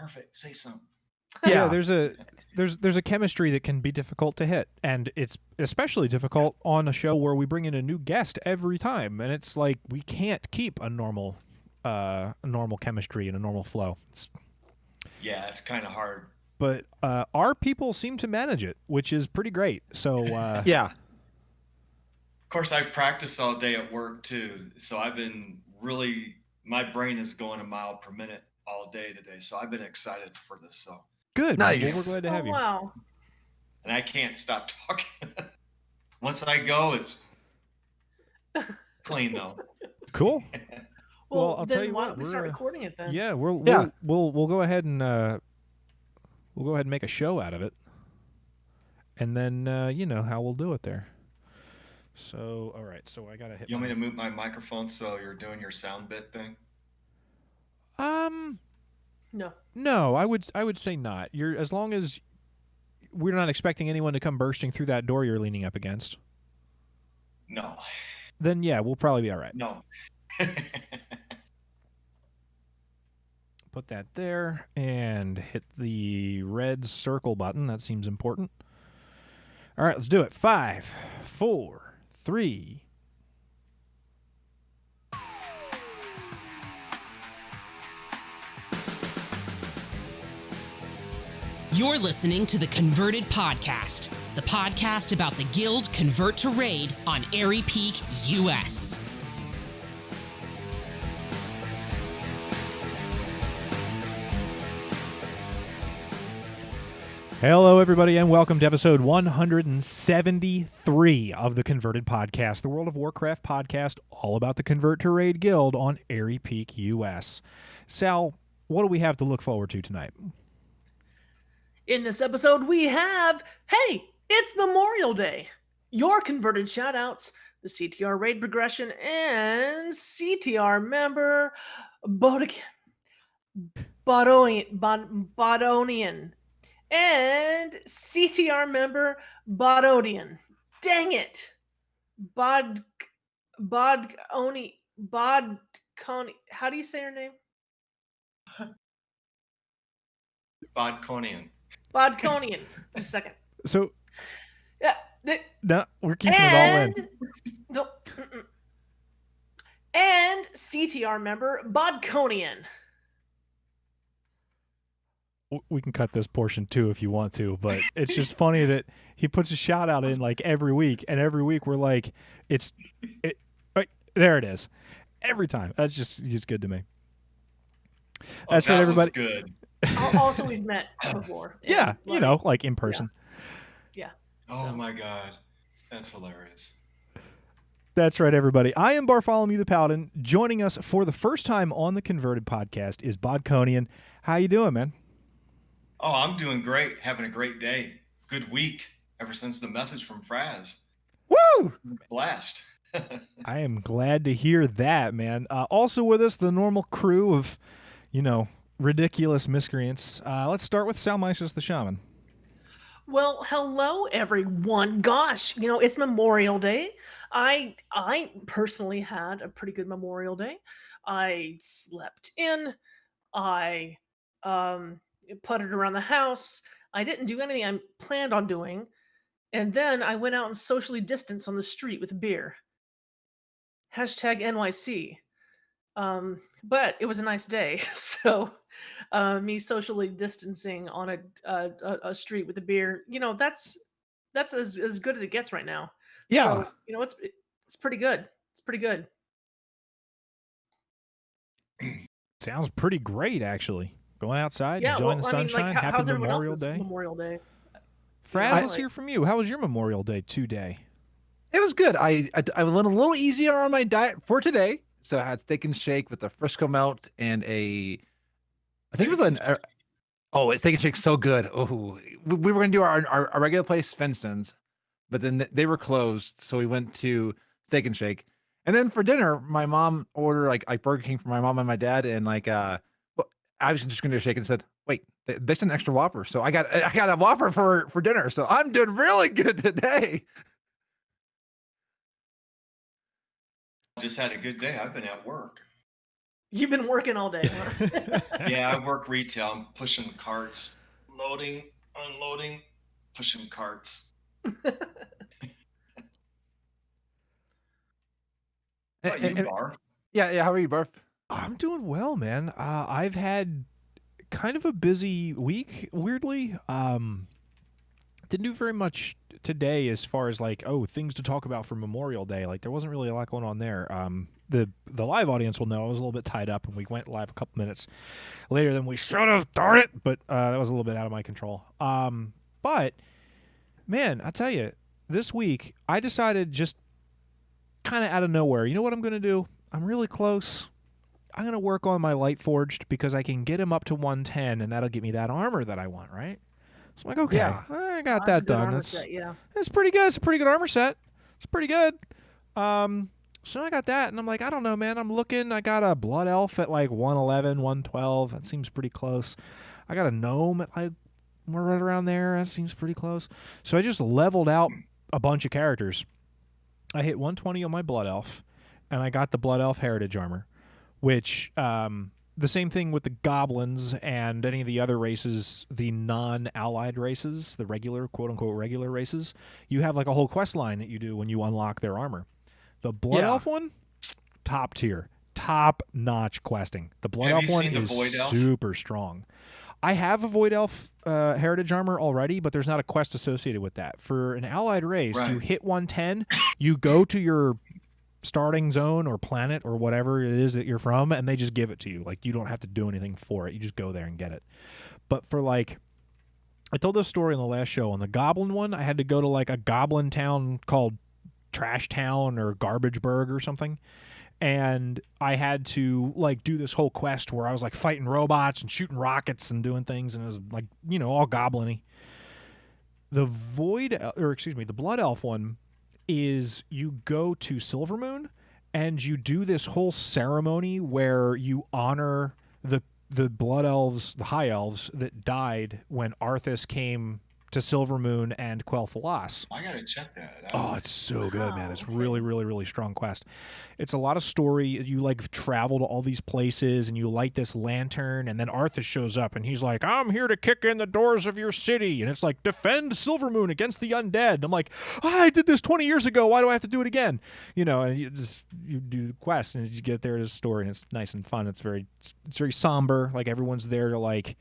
perfect. Say something. Yeah, there's a chemistry that can be difficult to hit, and it's especially difficult on a show where we bring in a new guest every time, and it's like we can't keep a normal chemistry and a normal flow. It's kind of hard. But our people seem to manage it, which is pretty great. So yeah. Of course, I practice all day at work too, so I've been really, my brain is going a mile per minute all day today. So I've been excited for this. So good. Nice. Well, we're glad to have you. Wow. And I can't stop talking. Once I go, it's clean though. Cool. Well, I'll then tell you why what, don't we start recording it then? Yeah, we'll go ahead and make a show out of it, and then you know how we'll do it there. So all right, so I gotta hit. You want me to mute my microphone so you're doing your sound bit thing? No, I would say not. You're, as long as we're not expecting anyone to come bursting through that door you're leaning up against. No. Then yeah, we'll probably be all right. No. Put that there and hit the red circle button. That seems important. All right, let's do it. 5, 4, 3. You're listening to the Converted Podcast, the podcast about the Guild Convert to Raid on Airy Peak, US. Hello, everybody, and welcome to episode 173 of the Converted Podcast, the World of Warcraft podcast all about the Convert to Raid Guild on Airy Peak, US. Sal, what do we have to look forward to tonight? In this episode, we have, hey, it's Memorial Day. Your converted shoutouts, the CTR raid progression, and CTR member Bodkonian, and CTR member Bodkonian. Dang it, Bodkonian. How do you say her name? Bodkonian. Bodkonian. Just a second. So, yeah, no, we're keeping it all in. No, and CTR member Bodkonian. We can cut this portion too if you want to, but it's just funny that he puts a shout out in like every week, and every week we're like, right there it is, every time. That's just good to me. That's right, everybody. Good. Also, we've met before. Yeah, you know, like in person. Yeah. Oh my God, that's hilarious. That's right, everybody. I am Barfolomew the Paladin. Joining us for the first time on the Converted Podcast is Bodkonian. How you doing, man? Oh, I'm doing great. Having a great day. Good week ever since the message from Fraz. Woo! Blast. I am glad to hear that, man. Also with us, the normal crew of, ridiculous miscreants. Let's start with Salmisis the Shaman. Well, hello, everyone. Gosh, it's Memorial Day. I personally had a pretty good Memorial Day. I slept in. I putted around the house. I didn't do anything I planned on doing. And then I went out and socially distanced on the street with a beer. #NYC. But it was a nice day. So me socially distancing on a street with a beer, that's as good as it gets right now. Yeah. So, it's pretty good. It's pretty good. Sounds pretty great, actually. Going outside, enjoying the sunshine. Happy Memorial Day. Memorial Day. Fraz, let's hear from you. How was your Memorial Day today? It was good. I went a little easier on my diet for today. So I had steak and shake with a Frisco melt and steak and shake's so good. Oh, we were going to do our regular place, Fenston's, but then they were closed. So we went to steak and shake. And then for dinner, my mom ordered like Burger King for my mom and my dad. And I was just going to shake and said, wait, they sent an extra Whopper. So I got a Whopper for dinner. So I'm doing really good today. Just had a good day. I've been at work. You've been working all day, huh? Yeah, I work retail. I'm pushing carts, loading, unloading, pushing carts. How about you, Barf? Yeah. How are you, Barf? I'm doing well, man. I've had kind of a busy week, weirdly. Didn't do very much today as far as like, things to talk about for Memorial Day. Like, there wasn't really a lot going on there. The live audience will know I was a little bit tied up, and we went live a couple minutes later than we should have. Darn it! But that was a little bit out of my control. But man, I tell you, this week I decided, just kind of out of nowhere, you know what I'm going to do? I'm really close. I'm going to work on my Light Forged because I can get him up to 110, and that'll get me that armor that I want, right? So I'm like, okay, Yeah. I got That's a that good done. armor That's set, yeah. It's pretty good. It's a pretty good armor set. It's pretty good. So I got that, and I'm like, I don't know, man. I'm looking. I got a Blood Elf at like 111, 112. That seems pretty close. I got a Gnome at like, we're right around there. That seems pretty close. So I just leveled out a bunch of characters. I hit 120 on my Blood Elf, and I got the Blood Elf Heritage armor, which the same thing with the goblins and any of the other races, the non-allied races, the regular, quote-unquote regular races. You have like a whole quest line that you do when you unlock their armor. The Blood Elf one, top tier, top-notch questing. The Blood Elf one is super strong. I have a Void Elf Heritage armor already, but there's not a quest associated with that. For an allied race, you hit 110, you go to your starting zone or planet or whatever it is that you're from, and they just give it to you. Like, you don't have to do anything for it. You just go there and get it. But for like, I told this story in the last show. On the Goblin one, I had to go to like a goblin town called Trash Town or Garbageburg or something. And I had to like do this whole quest where I was like fighting robots and shooting rockets and doing things, and it was like, you know, all goblin-y. The the Blood Elf one is you go to Silvermoon and you do this whole ceremony where you honor the Blood Elves, the High Elves that died when Arthas came to Silvermoon and Quel'Thalas. I gotta check that. Oh, it's so good, man. It's really, really, really strong quest. It's a lot of story. You like travel to all these places and you light this lantern, and then Arthas shows up and he's like, I'm here to kick in the doors of your city. And it's like, defend Silvermoon against the undead. And I'm like, I did this 20 years ago. Why do I have to do it again? You know, and you do the quest and you get there to the story, and it's nice and fun. It's very somber. Like, everyone's there to like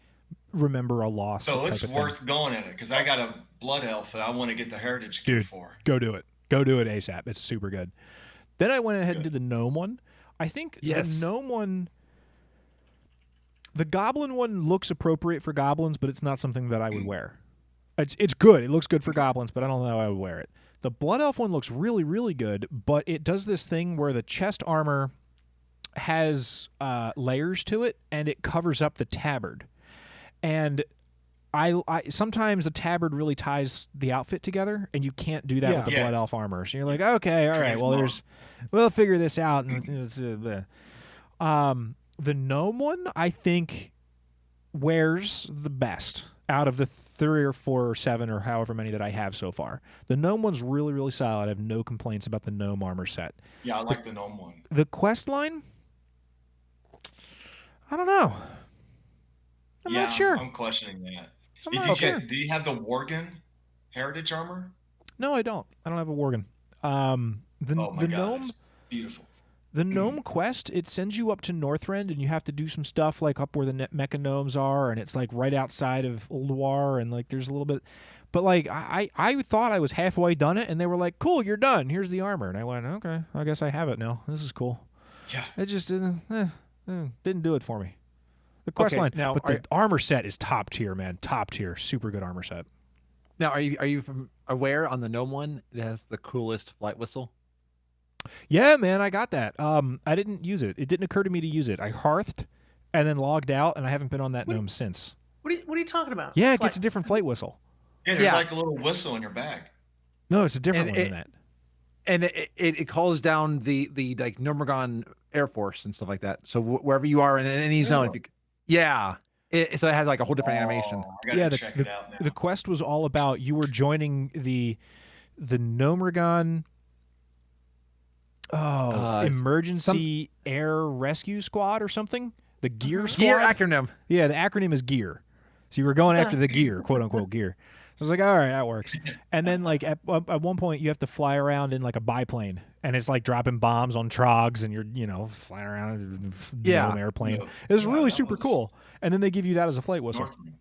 remember a loss. So it's worth going in it, because I got a Blood Elf that I want to get the Heritage gear for. Go do it. Go do it ASAP. It's super good. Then I went ahead and did the Gnome one. I think the Gnome one, the Goblin one looks appropriate for goblins, but it's not something that I would wear. It's good. It looks good for goblins, but I don't know how I would wear it. The Blood Elf one looks really, really good, but it does this thing where the chest armor has layers to it, and it covers up the tabard. And I sometimes the tabard really ties the outfit together, and you can't do that with the Blood Elf armor. So you're like, okay, all right, well, we'll figure this out. And the Gnome one, I think, wears the best out of the 3 or 4 or 7 or however many that I have so far. The Gnome one's really, really solid. I have no complaints about the Gnome armor set. Yeah, I like the Gnome one. The quest line, I don't know. I'm not sure. I'm questioning that. Do you have the Worgen Heritage armor? No, I don't. I don't have a Worgen. The Gnome, it's beautiful. The Gnome quest, it sends you up to Northrend, and you have to do some stuff like up where the Mecha Gnomes are, and it's like right outside of Ulduar, and like there's a little bit. But like I thought I was halfway done it, and they were like, "Cool, you're done. Here's the armor," and I went, "Okay, I guess I have it now. This is cool." Yeah. It just didn't do it for me. The quest line, now, but the armor set is top tier, man. Top tier, super good armor set. Now, are you aware on the Gnome one it has the coolest flight whistle? Yeah, man, I got that. I didn't use it. It didn't occur to me to use it. I hearthed and then logged out, and I haven't been on that Gnome since. What are you talking about? Yeah, it gets a different flight whistle. Yeah, there's like a little whistle in your bag. No, it's a different one than that. And it calls down the like Nurmagomedon Air Force and stuff like that. So wherever you are in any zone, so it has like a whole different animation. I gotta check it out now. The quest was all about you were joining the Nurmagomedon Emergency Air Rescue Squad or something. The Gear Squad. Gear acronym. Yeah, the acronym is GEAR. So you were going after the gear, quote unquote gear. So I was like, all right, that works. And then like at one point you have to fly around in like a biplane, and it's like dropping bombs on trogs, and you're flying around in a gnome airplane. Yeah. It was Yeah, really that super was- cool. And then they give you that as a flight whistle. Northman.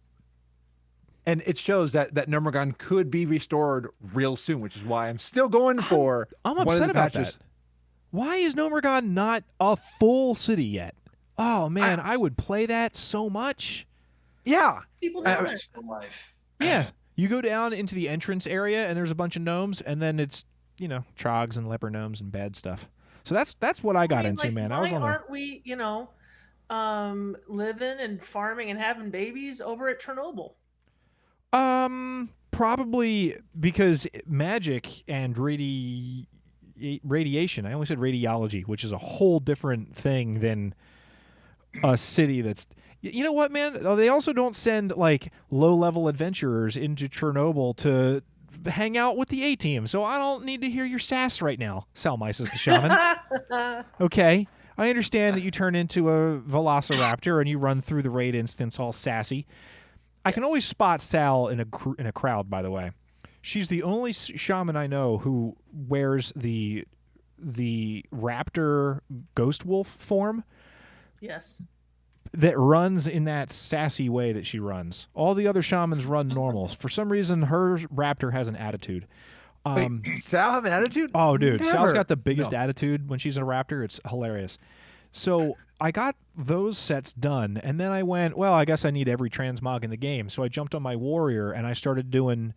And it shows that Nomergon could be restored real soon, which is why I'm still going for. I'm one of upset the about patches. that. Why is Nomergon not a full city yet? Oh man, I would play that so much. Yeah. People down there. It's for life. Yeah. You go down into the entrance area and there's a bunch of gnomes, and then it's, trogs and leper gnomes and bad stuff. So that's what I got into, like, man. Why I was on aren't we, living and farming and having babies over at Chernobyl? Probably because magic and radiation. I only said radiology, which is a whole different thing than a city that's. You know what, man? They also don't send like low-level adventurers into Chernobyl to hang out with the A-team. So I don't need to hear your sass right now, Salmices the shaman. Okay, I understand that you turn into a velociraptor and you run through the raid instance all sassy. I can always spot Sal in a crowd, by the way. She's the only shaman I know who wears the raptor ghost wolf form Yes. that runs in that sassy way that she runs. All the other shamans run normal. For some reason, her raptor has an attitude. Wait, Sal have an attitude? Oh, dude, Sal's Never. got the biggest No. attitude when she's a raptor. It's hilarious. So I got those sets done, and then I went, well, I guess I need every transmog in the game. So I jumped on my warrior, and I started doing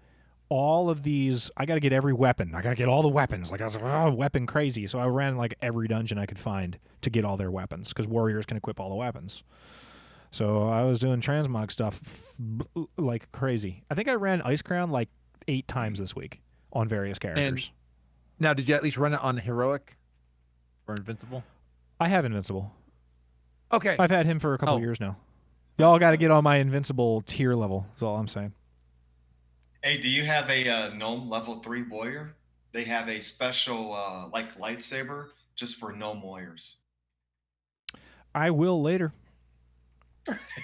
all of these. I got to get every weapon. I got to get all the weapons. Like I was like, weapon crazy. So I ran like every dungeon I could find to get all their weapons, because warriors can equip all the weapons. So I was doing transmog stuff like crazy. I think I ran Ice Crown like 8 times this week on various characters. Now, did you at least run it on heroic or invincible? I have Invincible. Okay. I've had him for a couple years now. Y'all got to get on my Invincible tier level. That's all I'm saying. Hey, do you have a gnome level 3 warrior? They have a special like lightsaber just for gnome warriors. I will later.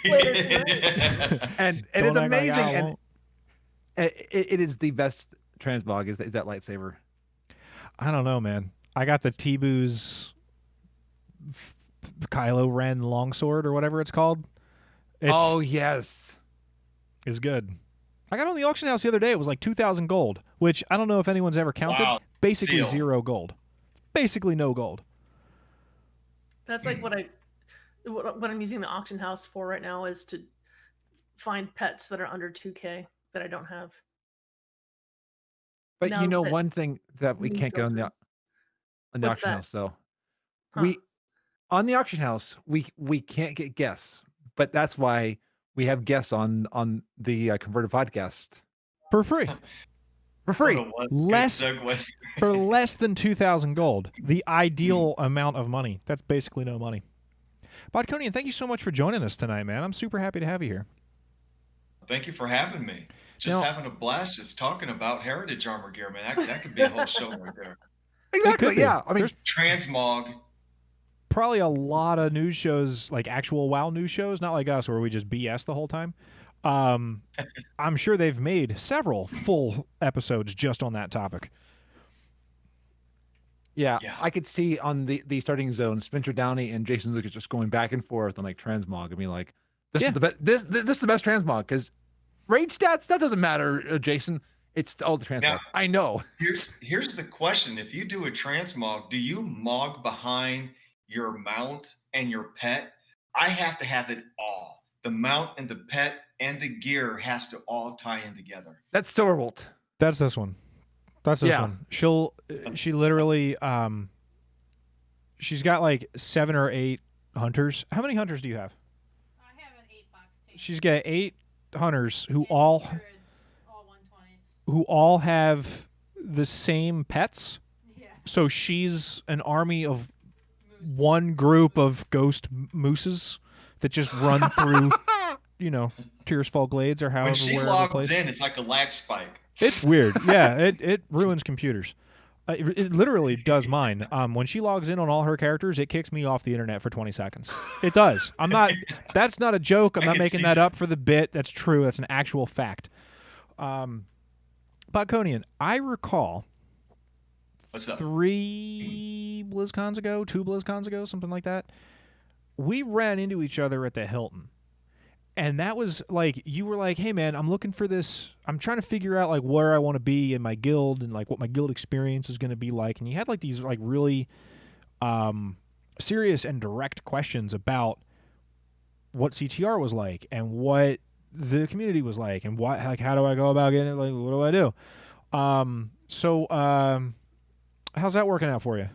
Later tonight. And Don't it's act like amazing, I and won't. it is the best transmog. Is that lightsaber? I don't know, man. I got the T-Boo's Kylo Ren longsword or whatever it's called. It's Yes. is good. I got on the auction house the other day. It was like 2,000 gold, which I don't know if anyone's ever counted. Wow. Basically Deal. 0 gold. Basically no gold. That's like what I'm using the auction house for right now, is to find pets that are under 2K that I don't have. But Now you know that one thing that we we can't get on the What's auction that? house though. Huh. We on the auction house we can't get guests, but that's why we have guests on the converted podcast For free. for free. What a Less- good segue. For less than 2,000 gold. The ideal amount of money. That's basically no money. Bodkonian, thank you so much for joining us tonight, man. I'm super happy to have you here. Thank you for having me. Just Now- having a blast just talking about heritage armor gear, man. That could be a whole show right there. Exactly. be. Yeah. I mean, There's Transmog. probably a lot of news shows, like actual WoW news shows, not like us where we just BS the whole time. I'm sure they've made several full episodes just on that topic. yeah, Yeah. I could see on the starting zone, Spencer Downey and Jason Lucas just going back and forth on like transmog. I mean, like this Yeah. is the best. This is the best transmog because raid stats that doesn't matter, Jason. It's all the transmog. Now- I know. Here's the question. If you do a transmog, do you mog behind your mount and your pet? I have to have it all. The mount and the pet and the gear has to all tie in together. That's Silverbolt. That's this one. That's this Yeah. one. She literally she's got like 7 or 8 hunters. How many hunters do you have? I have an 8-box tank. She's got 8 hunters who And all 100s, all 120s. have the same pets. Yeah. So she's an army of one group of ghost mooses that just run through, Tears Fall Glades or however When she wherever logs place. in, it's like a lag spike. It's weird. Yeah, it ruins computers. It literally does mine. When she logs in on all her characters, it kicks me off the internet for 20 seconds. It does. I'm not. That's not a joke. I'm I not can making see that that. up for the bit. That's true. That's an actual fact. Bodkonian, I recall What's up? 2 BlizzCons ago, something like that. We ran into each other at the Hilton. And that was like, you were like, hey man, I'm looking for this. I'm trying to figure out like where I want to be in my guild and like what my guild experience is going to be like. And you had like these like really serious and direct questions about what CTR was like and what the community was like and what, like, how do I go about getting it? Like, what do I do? How's that working out for you?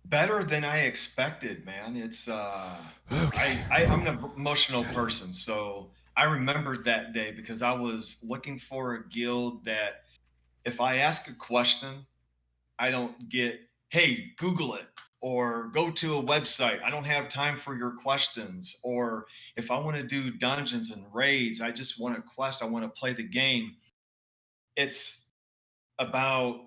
Better than I expected, man. It's Okay. I'm an emotional person, so I remembered that day because I was looking for a guild that if I ask a question, I don't get, hey, Google it or go to a website. I don't have time for your questions. Or if I want to do dungeons and raids, I just want a quest, I want to play the game. It's about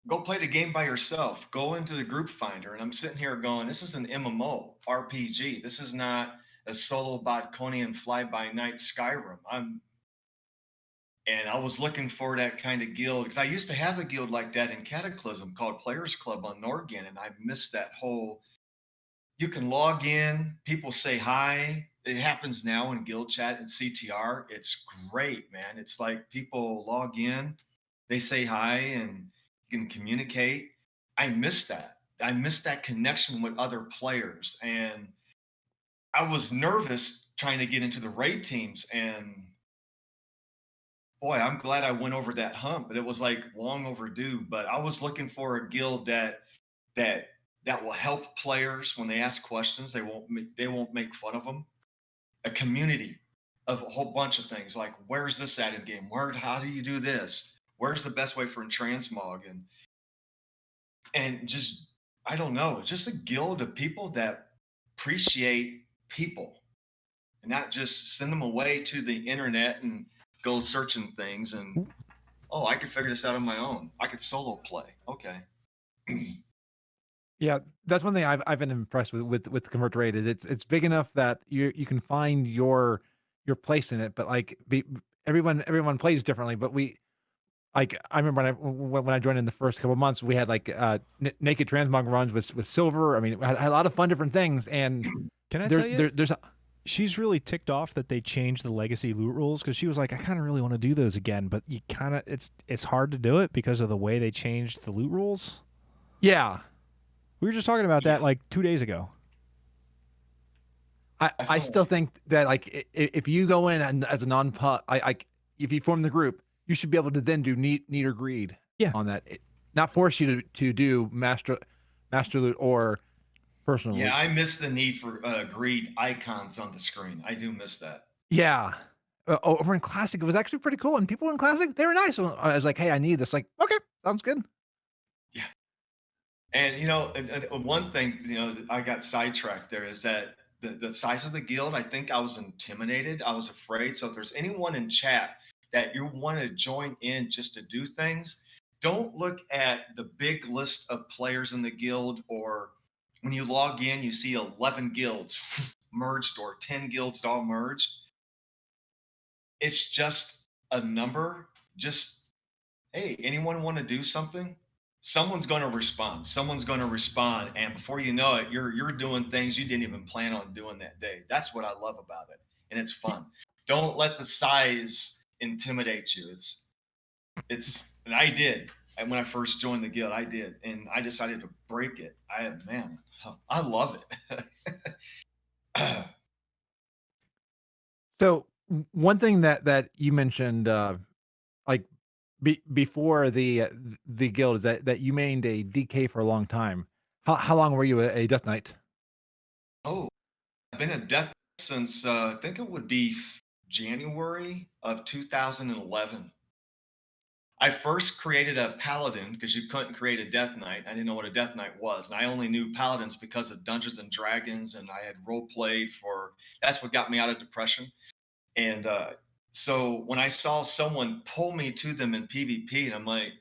go play the game by yourself. Go into the group finder. And I'm sitting here going, this is an MMO RPG. This is not a solo Bodkonian fly by night Skyrim. And I was looking for that kind of guild because I used to have a guild like that in Cataclysm called Players Club on Norgan, and I missed that whole. You can log in, people say hi. It happens now in guild chat and CTR. It's great, man. It's like people log in, they say hi, and you can communicate. I miss that. I miss that connection with other players, and I was nervous trying to get into the raid teams, and boy, I'm glad I went over that hump, but it was like long overdue. But I was looking for a guild that that will help players when they ask questions. They won't make fun of them. A community of a whole bunch of things like where's this at in game? Where how do you do this? Where's the best way for transmog? And just I don't know, just a guild of people that appreciate people and not just send them away to the internet and go searching things and oh, I could figure this out on my own. I could solo play. Okay. Yeah, that's one thing I've been impressed with Convert to Raid is it's big enough that you can find your place in it, but like everyone plays differently. But we like I remember when I joined in the first couple of months, we had like naked transmog runs with silver. I mean, we had a lot of fun different things, and Can I tell you? there's She's really ticked off that they changed the legacy loot rules because she was like, I kind of really want to do those again, but you kind of it's hard to do it because of the way they changed the loot rules. yeah. We were just talking about that like 2 days ago. I still think that like if you go in and as a non-pub, if you form the group, you should be able to then do need or greed on that. Not force you to do master loot or personal loot. Yeah, I miss the need for greed icons on the screen. I do miss that. Yeah. Over in Classic, it was actually pretty cool. And people in Classic, they were nice. I was like, hey, I need this. Like, okay, sounds good. Yeah. And you know, one thing, you know, I got sidetracked there is that the size of the guild, I think I was intimidated. I was afraid. So if there's anyone in chat that you want to join in just to do things, don't look at the big list of players in the guild or when you log in, you see 11 guilds merged or 10 guilds all merged. It's just a number. Just, hey, anyone want to do something? Someone's going to respond. Someone's going to respond. And before you know it, you're doing things you didn't even plan on doing that day. That's what I love about it. And it's fun. Don't let the size intimidate you. And I did. And when I first joined the guild, I did. And I decided to break it. I love it. So one thing that you mentioned, like before the guild is that you maintained a DK for a long time. How long were you a Death Knight? Oh, I've been a death since I think it would be January of 2011. I first created a paladin because you couldn't create a death knight. I didn't know what a death knight was, and I only knew paladins because of Dungeons and Dragons, and I had role played for. That's what got me out of depression. And so when I saw someone pull me to them in PvP, and I'm like,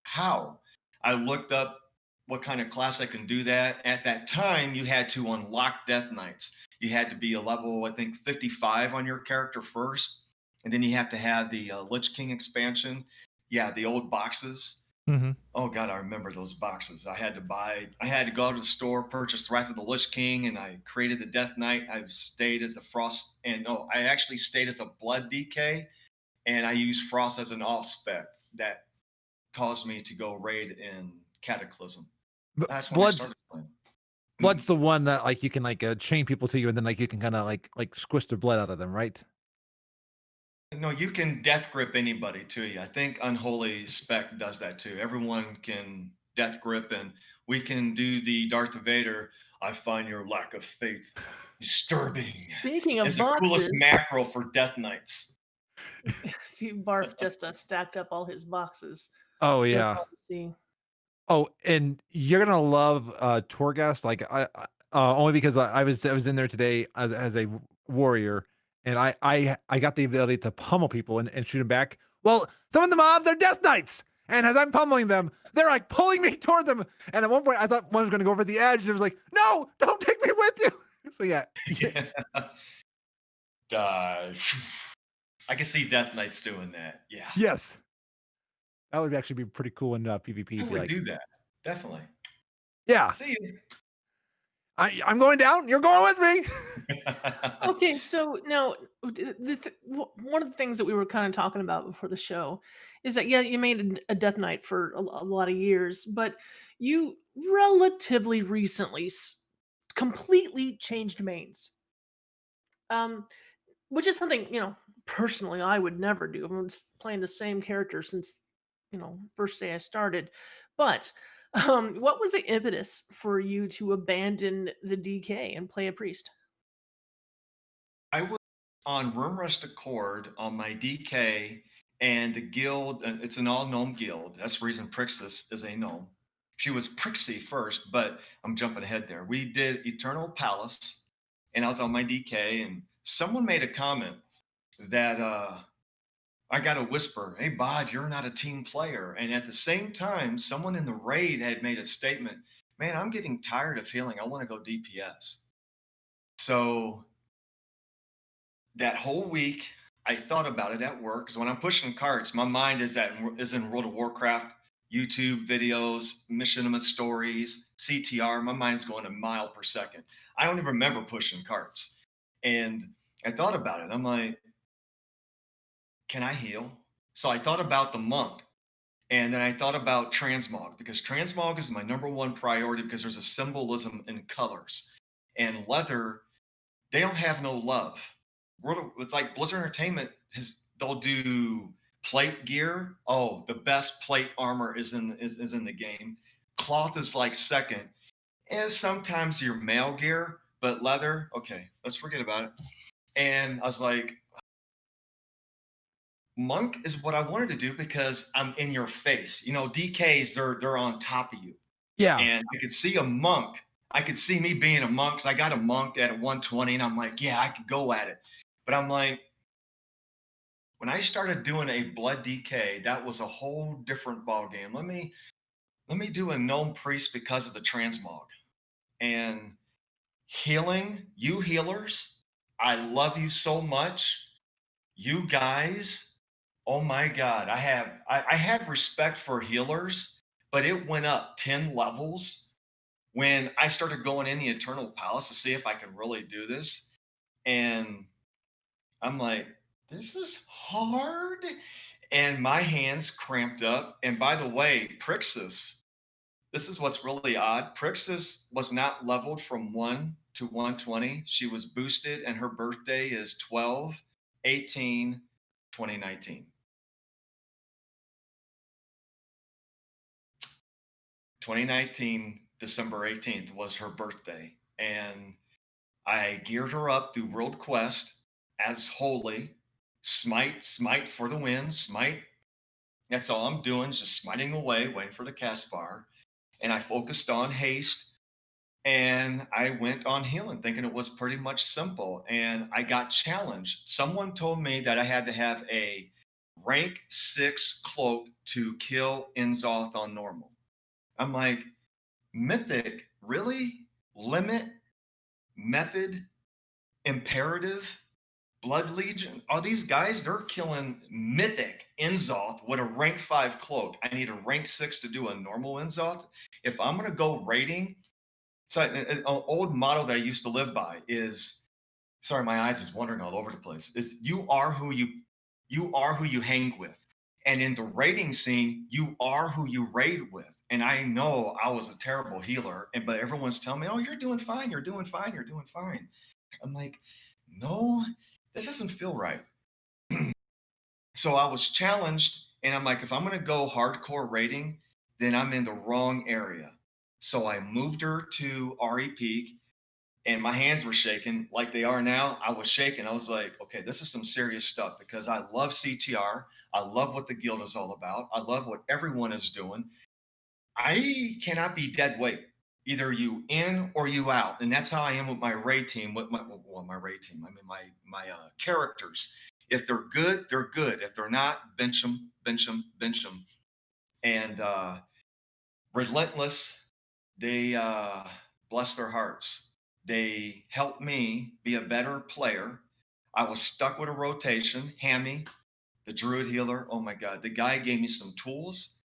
how? I looked up what kind of class I can do that. At that time, you had to unlock Death Knights. You had to be a level, I think, 55 on your character first. And then you have to have the Lich King expansion. Yeah, the old boxes. Mm-hmm. Oh God, I remember those boxes. I had to go to the store, purchase Wrath of the Lich King, and I created the Death Knight. I stayed as a Frost, and no, I actually stayed as a Blood DK, and I used Frost as an off spec that caused me to go raid in Cataclysm. But That's when I Blood's started playing. Blood's the one that like you can like chain people to you, and then like you can kind of like squish the blood out of them, right? No, you can death grip anybody to you. I think Unholy Spec does that too. Everyone can death grip, and we can do the Darth Vader. I find your lack of faith disturbing. Speaking of It's the coolest boxes, macro for Death Knights. see, Barf just stacked up all his boxes. Oh They're yeah. fun to see. Oh, and you're gonna love Torghast. Like only because I was in there today as a warrior, and I got the ability to pummel people and shoot them back. Well, some of the mobs are Death Knights, and as I'm pummeling them, they're like pulling me toward them. And at one point, I thought one was gonna go over the edge, and it was like, no, don't take me with you. So yeah. Die. I can see Death Knights doing that. Yeah. Yes. That would actually be pretty cool in PvP. I Be would like, do that. Definitely. yeah, See you. I'm going down. You're going with me. Okay, so now one of the things that we were kind of talking about before the show is that, yeah, you made a Death Knight for a lot of years, but you relatively recently completely changed mains. Which is something, personally I would never do. I'm just playing the same character since, first day I started. But what was the impetus for you to abandon the DK and play a priest? I was on Room Rest Accord on my DK, and the guild, and it's an all gnome guild. That's the reason Prixis is a gnome. She was Prixie first, but I'm jumping ahead there. We did Eternal Palace, and I was on my DK, and someone made a comment that I got a whisper, "Hey, Bod, you're not a team player." And at the same time, someone in the raid had made a statement, "Man, I'm getting tired of healing. I want to go DPS." So that whole week, I thought about it at work because when I'm pushing carts, my mind is in World of Warcraft, YouTube videos, Machinima stories, CTR. My mind's going a mile per second. I don't even remember pushing carts, and I thought about it. I'm like, can I heal? So I thought about the monk, and then I thought about transmog because transmog is my number one priority because there's a symbolism in colors, and leather. They don't have no love. It's like Blizzard Entertainment they'll do plate gear. Oh, the best plate armor is in the game. Cloth is like second, and sometimes your mail gear, but leather. Okay, let's forget about it. And I was like, monk is what I wanted to do because I'm in your face. DKs they're on top of you. Yeah. And I could see a monk. I could see me being a monk because I got a monk at 120, and I'm like, yeah, I could go at it. But I'm like, when I started doing a blood DK, that was a whole different ball game. Let me do a gnome priest because of the transmog. And healing, you healers, I love you so much. You guys, oh my God, I have respect for healers, but it went up 10 levels when I started going in the Eternal Palace to see if I could really do this. And I'm like, this is hard. And my hands cramped up. And by the way, Prixis, this is what's really odd. Prixis was not leveled from 1 to 120. She was boosted, and her birthday is 12/18/2019. 2019, December 18th was her birthday. And I geared her up through World Quest as holy. Smite for the win. Smite. That's all I'm doing, is just smiting away, waiting for the cast bar. And I focused on haste, and I went on healing, thinking it was pretty much simple. And I got challenged. Someone told me that I had to have a rank 6 cloak to kill Inzoth on normal. I'm like, mythic, really? Limit, method, imperative, blood legion? All these guys, they're killing mythic Inzoth with a rank 5 cloak. I need a rank 6 to do a normal Inzoth. If I'm going to go raiding, so an old motto that I used to live by is, sorry, my eyes is wandering all over the place, is you are who you hang with. And in the raiding scene, you are who you raid with. And I know I was a terrible healer, but everyone's telling me, oh, you're doing fine, you're doing fine, you're doing fine. I'm like, no, this doesn't feel right. So I was challenged, and I'm like, if I'm going to go hardcore raiding, then I'm in the wrong area. So I moved her to RE Peak, and my hands were shaking like they are now. I was shaking. I was like, okay, this is some serious stuff, because I love CTR. I love what the guild is all about. I love what everyone is doing. I cannot be dead weight. Either you in or you out. And that's how I am with my raid team, my raid team. I mean, my characters. If they're good, they're good. If they're not, bench them, bench them, bench them. And Relentless, they bless their hearts. They helped me be a better player. I was stuck with a rotation. Hammy, the druid healer. Oh my God, the guy gave me some tools.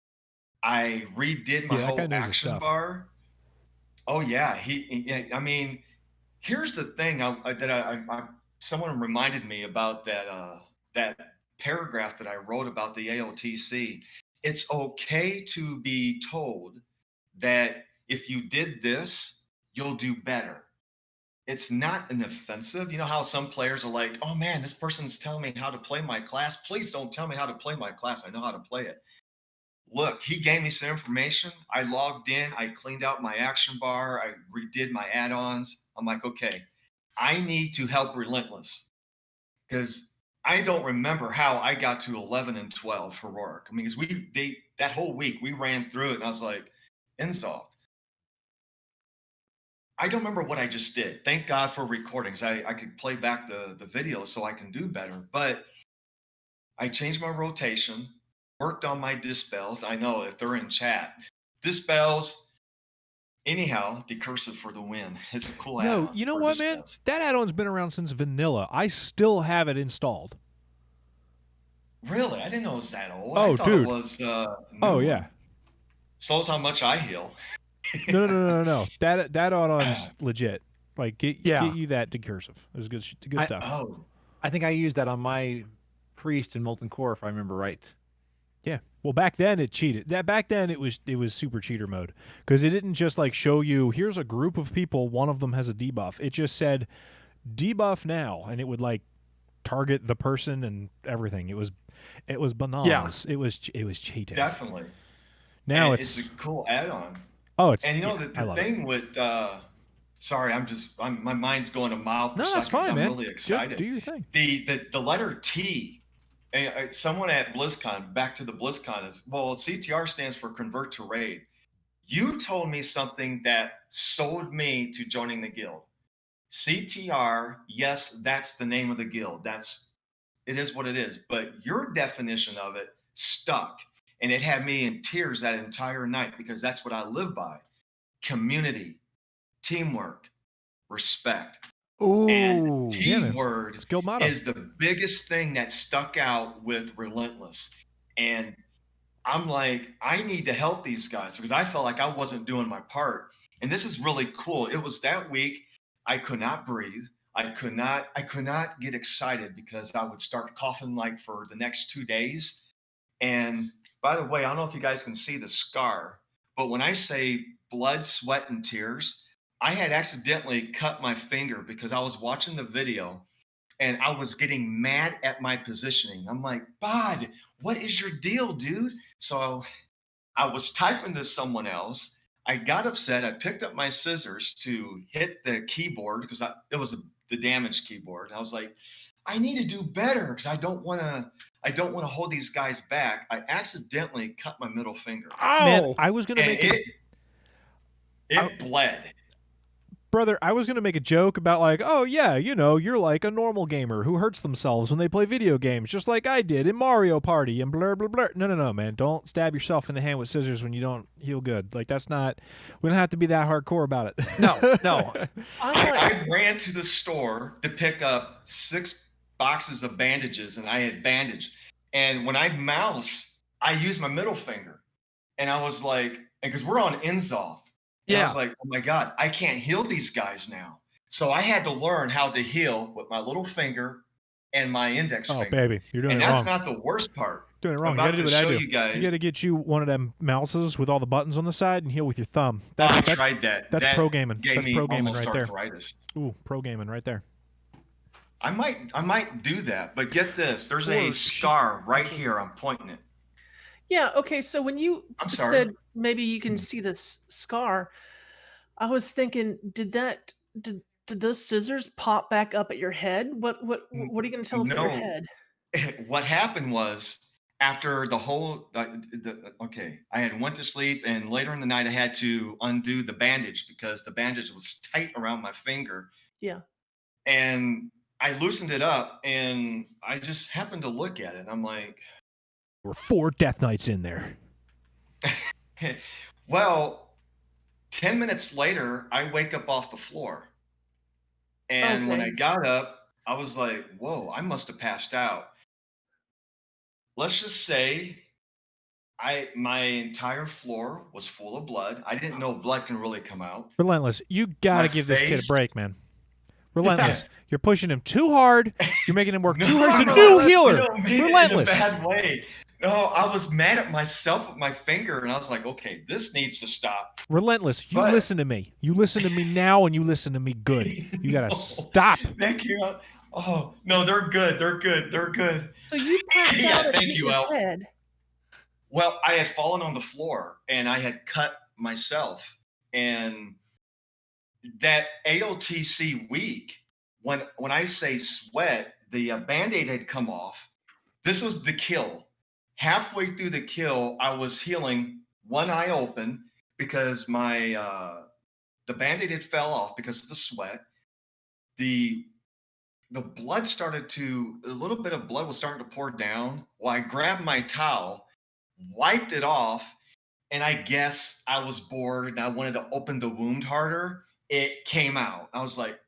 I redid my Yeah, that whole guy knows his action stuff. bar. Oh yeah, I mean, here's the thing someone reminded me about that paragraph that I wrote about the AOTC. It's okay to be told that if you did this, you'll do better. It's not an offensive. You know how some players are like, oh man, this person's telling me how to play my class. Please don't tell me how to play my class. I know how to play it. Look, he gave me some information. I logged in. I cleaned out my action bar. I redid my add-ons. I'm like, okay, I need to help Relentless, because I don't remember how I got to 11 and 12 heroic. I mean, because that whole week we ran through it, and I was like, Inzoth. I don't remember what I just did. Thank God for recordings. I could play back the video so I can do better. But I changed my rotation, worked on my dispels. I know if they're in chat, dispels. Anyhow, decursive for the win. It's a cool Yo, add-on. you know for what, man? dispels. That add-on's been around since vanilla. I still have it installed. Really? I didn't know it was that old. Oh, I thought dude. it was Oh, yeah. Shows how much I heal. No. That add-on's legit. Like, get you that decursive. It was good stuff. Oh, I think I used that on my priest in Molten Core, if I remember right. Yeah. Well, back then it cheated. Back then it was super cheater mode, because it didn't just like show you here's a group of people, one of them has a debuff. It just said debuff now, and it would like target the person and everything. It was bananas. Yeah. It was cheating. definitely. Now And it's a cool add-on. oh, it's And you know I the love thing with sorry, my mind's going a mile per No, that's second. fine, I'm man. really excited. Do your thing. The letter T. Someone at BlizzCon, back to the BlizzCon, is, well, CTR stands for Convert to Raid. You told me something that sold me to joining the guild. CTR, yes, that's the name of the guild. It is what it is. But your definition of it stuck. And it had me in tears that entire night, because that's what I live by. Community, teamwork, respect. Ooh. And Yeah, man. T-word It's guild motto. is the biggest thing that stuck out with Relentless. And I'm like, I need to help these guys, because I felt like I wasn't doing my part. And this is really cool. It was that week I could not breathe. I could not get excited, because I would start coughing like for the next 2 days. And by the way, I don't know if you guys can see the scar, but when I say blood, sweat, and tears, I had accidentally cut my finger because I was watching the video and I was getting mad at my positioning. I'm like, Bod, what is your deal, dude? So I was typing to someone else. I got upset. I picked up my scissors to hit the keyboard, because it was the damaged keyboard. And I was like, I need to do better, because I don't want to hold these guys back. I accidentally cut my middle finger. Oh, Man, I was gonna And make it. it bled. Brother, I was going to make a joke about like, oh yeah, you know, you're like a normal gamer who hurts themselves when they play video games, just like I did in Mario Party and blur, blur, blur. No, man. Don't stab yourself in the hand with scissors when you don't heal good. Like, that's not, we don't have to be that hardcore about it. No. I ran to the store to pick up 6 boxes of bandages, and I had bandaged. And when I mouse, I use my middle finger. And I was like, because we're on Inzoth. And I was like, oh my God, I can't heal these guys now. So I had to learn how to heal with my little finger and my index finger. Oh, baby, you're doing and it wrong. And that's not the worst part. Doing it wrong. You got to do what I do. You got to get you one of them mouses with all the buttons on the side and heal with your thumb. I tried that. That's pro gaming. That's pro gaming right there. Arthritis. Ooh, pro gaming right there. I might do that, but get this. There's a scar right here. I'm pointing it. Yeah, okay, so when you said maybe you can see this scar, I was thinking, did those scissors pop back up at your head? What are you going to tell us about your head? What happened was after the whole okay, I had went to sleep, and later in the night I had to undo the bandage because the bandage was tight around my finger. Yeah. And I loosened it up, and I just happened to look at it, and I'm like, there were 4 Death Knights in there. Well, 10 minutes later, I wake up off the floor. And when I got up, I was like, whoa, I must have passed out. Let's just say my entire floor was full of blood. I didn't know blood can really come out. Relentless, you got to give this kid a break, man. Relentless, you're pushing him too hard. You're making him work too hard. He's a new healer. Relentless. In a bad way. No, I was mad at myself with my finger, and I was like, okay, this needs to stop. Relentless, you listen to me. You listen to me now, and you listen to me good. You got to stop. Thank you. Oh, no, they're good. They're good. They're good. So you passed out thank you, your head. Well, I had fallen on the floor, and I had cut myself. And that AOTC week, when I say sweat, the Band-Aid had come off. This was the kill. Halfway through the kill, I was healing, one eye open, because my the Band-Aid had fell off because of the sweat. The blood a little bit of blood was starting to pour down. Well, I grabbed my towel, wiped it off, and I guess I was bored and I wanted to open the wound harder. It came out. I was like,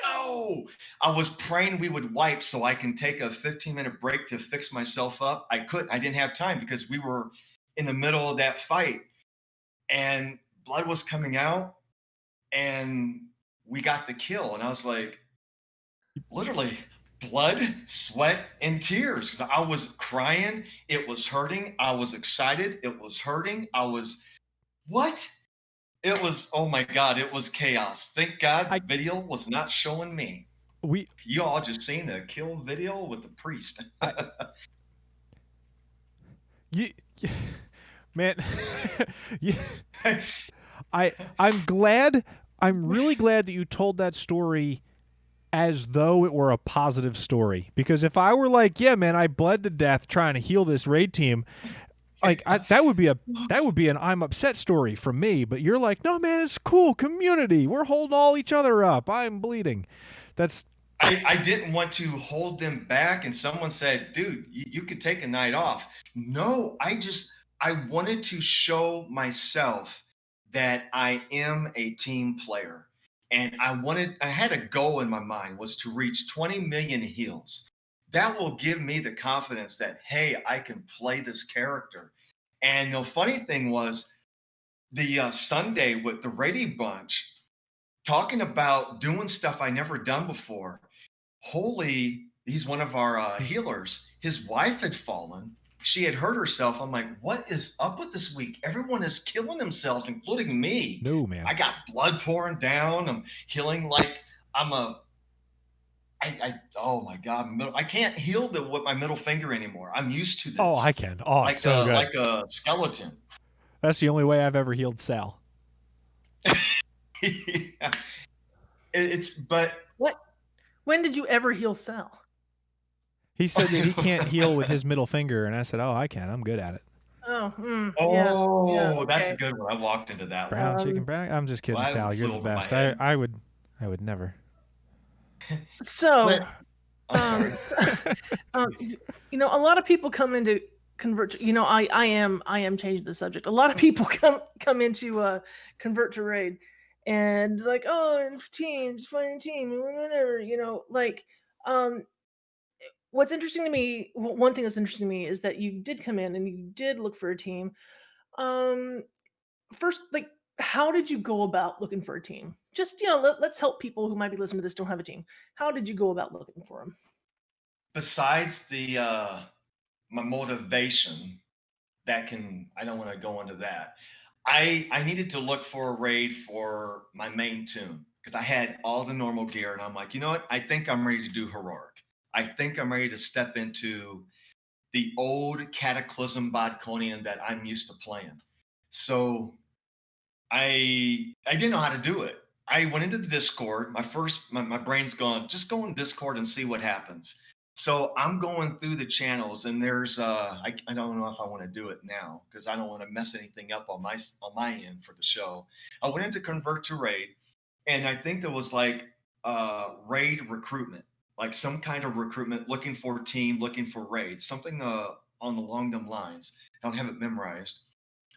no. I was praying we would wipe so I can take a 15-minute break to fix myself up. I couldn't. I didn't have time because we were in the middle of that fight. And blood was coming out, and we got the kill. And I was like, literally, blood, sweat, and tears. Because I was crying. It was hurting. I was excited. It was hurting. I was, what? It was, oh my God, it was chaos. Thank God video was not showing me. You all just seen the kill video with the priest. Man, I'm really glad that you told that story as though it were a positive story. Because if I were like, yeah, man, I bled to death trying to heal this raid team, like that would be an I'm upset story from me. But you're like, no, man, it's cool community. We're holding all each other up. I'm bleeding. I didn't want to hold them back. And someone said, dude, you could take a night off. No, I wanted to show myself that I am a team player. And I had a goal in my mind was to reach 20 million heals. That will give me the confidence that, hey, I can play this character. And the funny thing was the Sunday with the Rady Bunch, talking about doing stuff I never done before. He's one of our healers. His wife had fallen. She had hurt herself. I'm like, what is up with this week? Everyone is killing themselves, including me. No, man. I got blood pouring down. I'm healing like I'm oh my God, I can't heal with my middle finger anymore. I'm used to this. Oh, I can. Oh, like so good. Like a skeleton. That's the only way I've ever healed Sal. Yeah. But what? When did you ever heal Sal? He said that he can't heal with his middle finger, and I said, "Oh, I can. I'm good at it." Oh, that's a good one. I walked into that brown chicken brown. I'm just kidding, well, Sal. You're the best. I would I would never. So, I'm sorry. a lot of people come into convert to, I am changing the subject. A lot of people come into convert to raid, and like, oh, team, finding a team, whatever, um what's interesting to me, one thing that's interesting to me is that you did come in and you did look for a team. um First, like, how did you go about looking for a team? Just, let's help people who might be listening to this don't have a team. How did you go about looking for them? Besides my motivation, I don't want to go into that. I needed to look for a raid for my main tune because I had all the normal gear, and I'm like, you know what? I think I'm ready to do heroic. I think I'm ready to step into the old Cataclysm Bodkonian that I'm used to playing. So I didn't know how to do it. I went into the Discord. My brain's gone, just go in Discord and see what happens. So I'm going through the channels, and there's I don't know if I want to do it now because I don't want to mess anything up on my end for the show. I went into Convert to Raid, and I think there was like raid recruitment, like some kind of recruitment, looking for a team, looking for raid, something on along them lines. I don't have it memorized.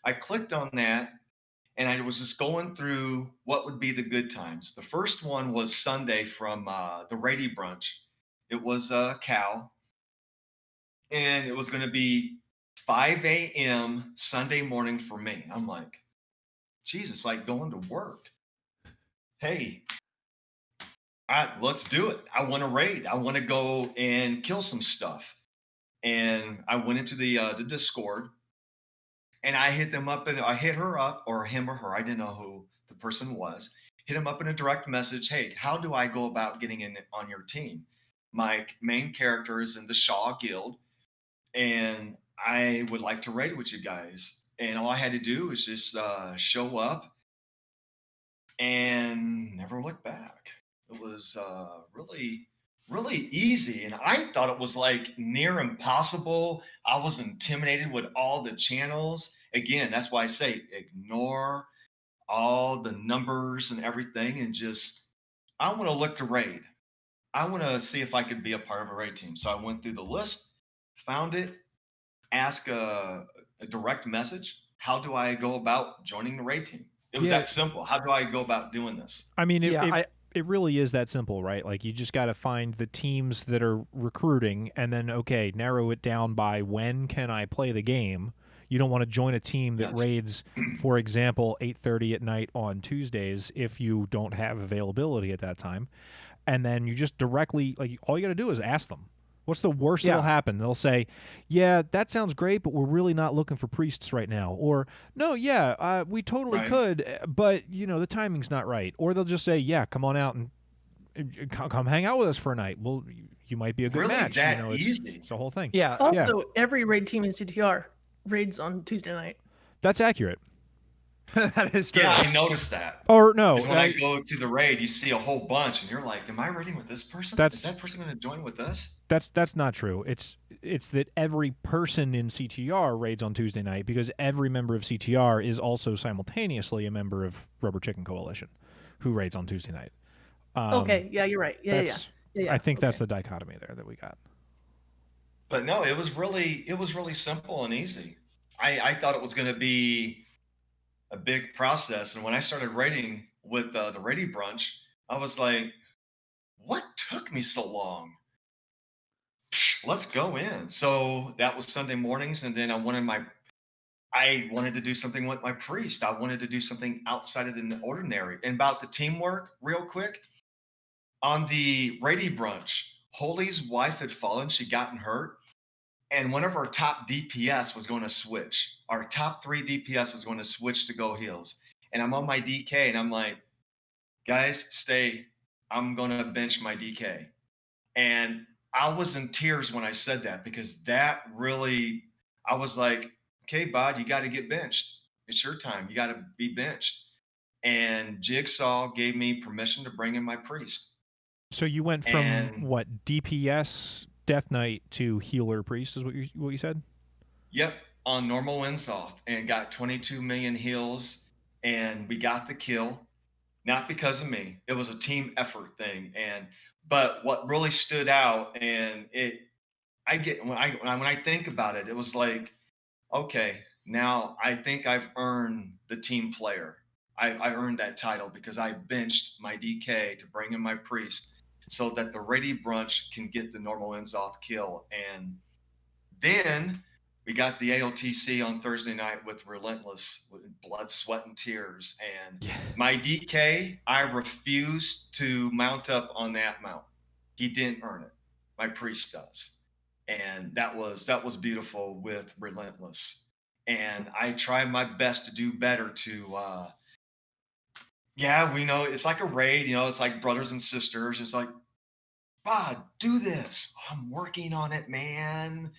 I clicked on that, and I was just going through what would be the good times. The first one was Sunday from the Rady Brunch. It was Cal, and it was going to be 5 a.m. Sunday morning for me. I'm like, Jesus, like going to work. Hey, let's do it. I want to raid. I want to go and kill some stuff. And I went into the Discord, and I hit them up, and I hit her up, or him or her. I didn't know who the person was. Hit him up in a direct message. Hey, how do I go about getting in on your team? My main character is in the Shaw Guild, and I would like to raid with you guys. And all I had to do was just show up and never look back. It was really, really easy. And I thought it was like near impossible. I was intimidated with all the channels. Again, that's why I say ignore all the numbers and everything, and just, I want to look to raid. I want to see if I could be a part of a raid team. So I went through the list, found it, ask a direct message. How do I go about joining the raid team? It was that simple. How do I go about doing this? I mean, it really is that simple, right? Like, you just got to find the teams that are recruiting, and then, okay, narrow it down by when can I play the game. You don't want to join a team that raids, for example, 8:30 at night on Tuesdays if you don't have availability at that time. And then you just directly, like, all you got to do is ask them. What's the worst that'll happen? They'll say, yeah, that sounds great, but we're really not looking for priests right now. Or, no, yeah, we totally could, but, the timing's not right. Or they'll just say, yeah, come on out and come hang out with us for a night. Well, you might be a good match. It's the whole thing. Yeah. Also, every raid team in CTR raids on Tuesday night. That's accurate. That is true. Yeah, I noticed that. Or no, when I go to the raid, you see a whole bunch, and you're like, "Am I raiding with this person? Is that person going to join with us?" That's not true. It's that every person in CTR raids on Tuesday night because every member of CTR is also simultaneously a member of Rubber Chicken Coalition, who raids on Tuesday night. Okay, yeah, you're right. Yeah. I think that's the dichotomy there that we got. But no, it was really simple and easy. I thought it was going to be a big process, and when I started raiding with the Rady Brunch, I was like, what took me so long? Let's go in. So that was Sunday mornings, and then I wanted to do something with my priest. I wanted to do something outside of the ordinary. And about the teamwork, real quick, on the Rady Brunch, Holy's wife had fallen. She'd gotten hurt. And one of our top DPS was going to switch. Our top 3 DPS was going to switch to go heals. And I'm on my DK, and I'm like, guys, stay. I'm going to bench my DK. And I was in tears when I said that, because that really, I was like, okay, Bod, you got to get benched. It's your time. You got to be benched. And Jigsaw gave me permission to bring in my priest. So you went from what, DPS Death Knight to healer priest is what you said? Yep, on normal Winsoft, and got 22 million heals, and we got the kill. not because of me. It was a team effort thing. But what really stood out, and I get when I think about it, it was like, okay, now I think I've earned the team player. I earned that title because I benched my DK to bring in my priest so that the ready brunch can get the normal ends off kill. And then we got the AOTC on Thursday night with Relentless, with blood, sweat, and tears. And my DK, I refused to mount up on that mount. He didn't earn it. My priest does. And that was beautiful with Relentless. And I tried my best to do better to yeah, we know it's like a raid, it's like brothers and sisters. It's like, do this. I'm working on it, man.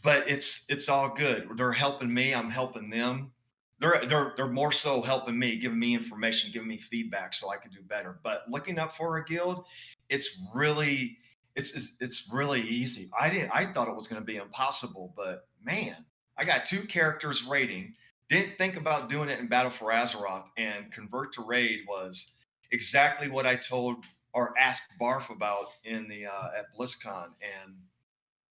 But it's all good. They're helping me. I'm helping them. They're more so helping me, giving me information, giving me feedback so I can do better. But looking up for a guild, it's really it's really easy. I thought it was going to be impossible, but man, I got 2 characters raiding. Didn't think about doing it in Battle for Azeroth, and convert to raid was exactly what I told or asked Barf about in the at BlizzCon. And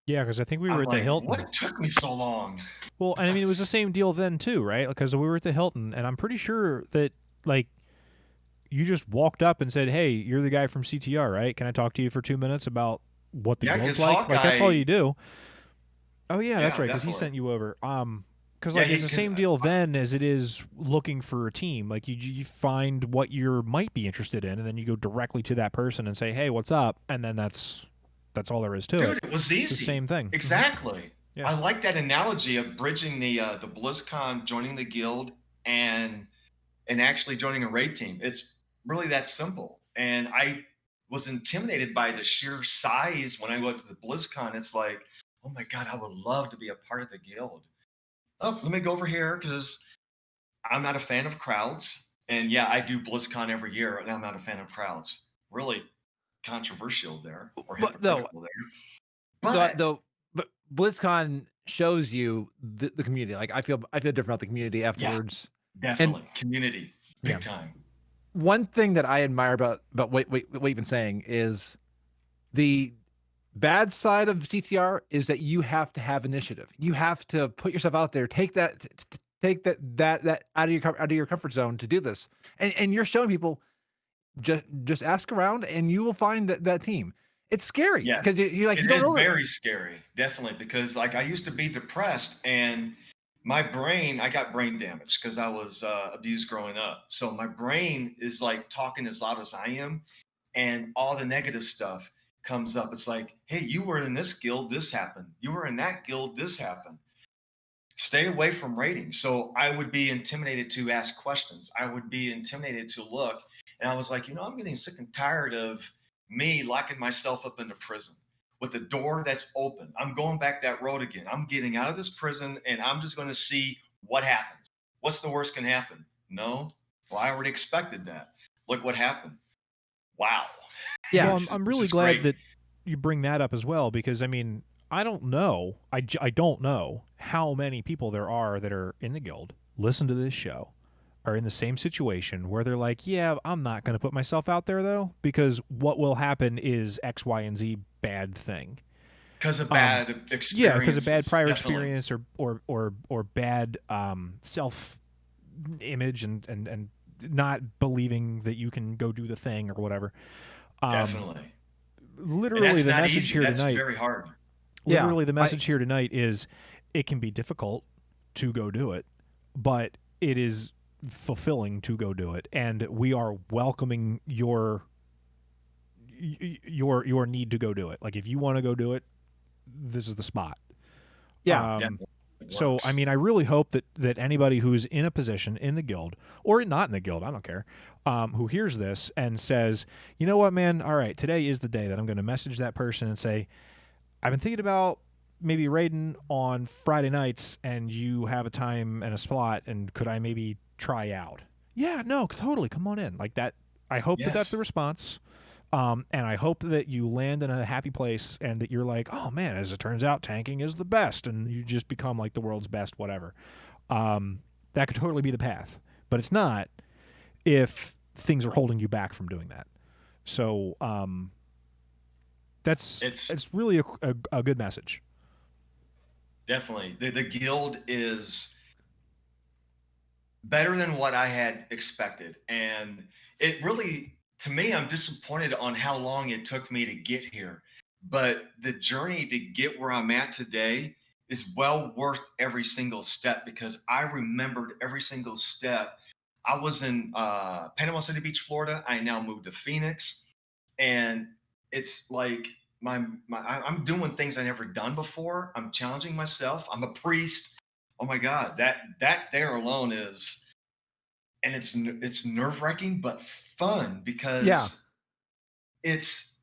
Yeah, because I think we were I'm at the like, Hilton. what took me so long? Well, and I mean, it was the same deal then too, right? Because we were at the Hilton, and I'm pretty sure that like you just walked up and said, "Hey, you're the guy from CTR, right? Can I talk to you for 2 minutes about what the Yeah, guild's 'cause like?" Like that's all Hawkeye- you do. Oh yeah, that's Yeah, right. Because he definitely. sent you over. Because Yeah, like it's the 'cause same deal then as it is looking for a team. Like you find what you might be interested in, and then you go directly to that person and say, "Hey, what's up?" And then that's all there is to dude, it. it was easy. It's the same thing. Exactly. Yeah. I like that analogy of bridging the BlizzCon, joining the guild, and actually joining a raid team. It's really that simple. And I was intimidated by the sheer size when I went to the BlizzCon. It's like, oh my god, I would love to be a part of the guild. Oh, let me go over here because I'm not a fan of crowds. And yeah, I do BlizzCon every year, and I'm not a fan of crowds. Really controversial there, or But no, hypocritical there. But but BlizzCon shows you the community. Like I feel different about the community afterwards. definitely community, big Yeah. time. One thing that I admire about what you've been saying is the bad side of CTR is that you have to have initiative. You have to put yourself out there, take that out of your comfort zone to do this. And you're showing people just ask around and you will find that team. It's scary Yeah, because you're like, you it don't is know. very scary, definitely, because like I used to be depressed, and my brain, I got brain damage because I was abused growing up. So my brain is like talking as loud as I am, and all the negative stuff comes up. It's like, hey, you were in this guild, this happened. You were in that guild, this happened. Stay away from rating. So I would be intimidated to ask questions. I would be intimidated to look. And I was like, I'm getting sick and tired of me locking myself up in a prison with the door that's open. I'm going back that road again. I'm getting out of this prison and I'm just going to see what happens. What's the worst can happen? No. Well, I already expected that. Look what happened. Wow. Yeah. Well, I'm really glad that you bring that up as well, because I mean, I don't know. I don't know how many people there are that are in the guild, listen to this show, are in the same situation where they're like, yeah, I'm not going to put myself out there though, because what will happen is X, Y, and Z bad thing. Because of bad experience. Yeah, because of bad prior definitely. experience or bad self image and not believing that you can go do the thing or whatever. Definitely. Literally, the message easy. here That's tonight. very hard. Literally, the message here tonight is it can be difficult to go do it, but it is fulfilling to go do it, and we are welcoming your need to go do it. Like if you want to go do it, this is the spot. Yeah. So I mean, I really hope that anybody who's in a position in the guild or not in the guild, I don't care, who hears this and says, you know what, man, all right, today is the day that I'm going to message that person and say, I've been thinking about maybe raiding on Friday nights, and you have a time and a slot, and could I maybe try out? Yeah, no, totally, come on in. Like that. I hope that that's the response. And I hope that you land in a happy place and that you're like, oh man, as it turns out, tanking is the best, and you just become like the world's best, whatever. That could totally be the path, but it's not if things are holding you back from doing that. So it's really a good message. Definitely. The guild is better than what I had expected. And it really, to me, I'm disappointed on how long it took me to get here. But the journey to get where I'm at today is well worth every single step, because I remembered every single step. I was in Panama City Beach, Florida. I now moved to Phoenix. And it's like I'm doing things I never done before. I'm challenging myself. I'm a priest. Oh my God, that there alone is, and it's nerve wracking but fun, because it's,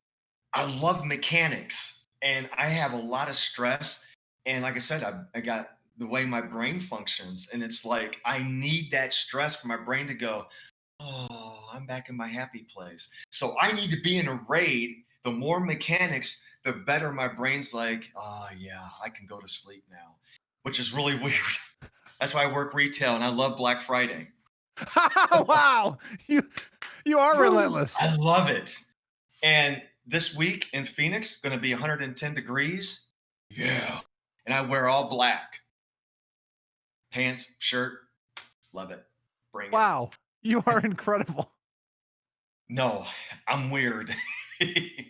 I love mechanics and I have a lot of stress. And like I said, I got the way my brain functions, and it's like I need that stress for my brain to go, oh, I'm back in my happy place. So I need to be in a raid. The more mechanics, the better my brain's like, oh yeah, I can go to sleep now, which is really weird. That's why I work retail and I love Black Friday. Wow, you are relentless. I love it. And this week in Phoenix, going to be 110 degrees. Yeah. And I wear all black. Pants, shirt, love it. Bring it. Wow, you are incredible. No, I'm weird. Hey,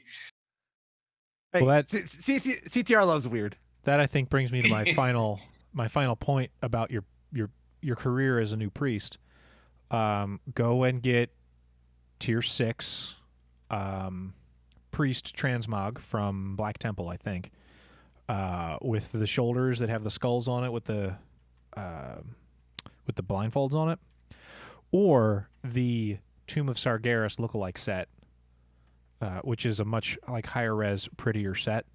Well, that- CTR loves weird. That I think brings me to my final point about your career as a new priest. Go and get tier 6 priest transmog from Black Temple, I think, with the shoulders that have the skulls on it with the blindfolds on it, or the Tomb of Sargeras lookalike set, which is a much like higher res, prettier set.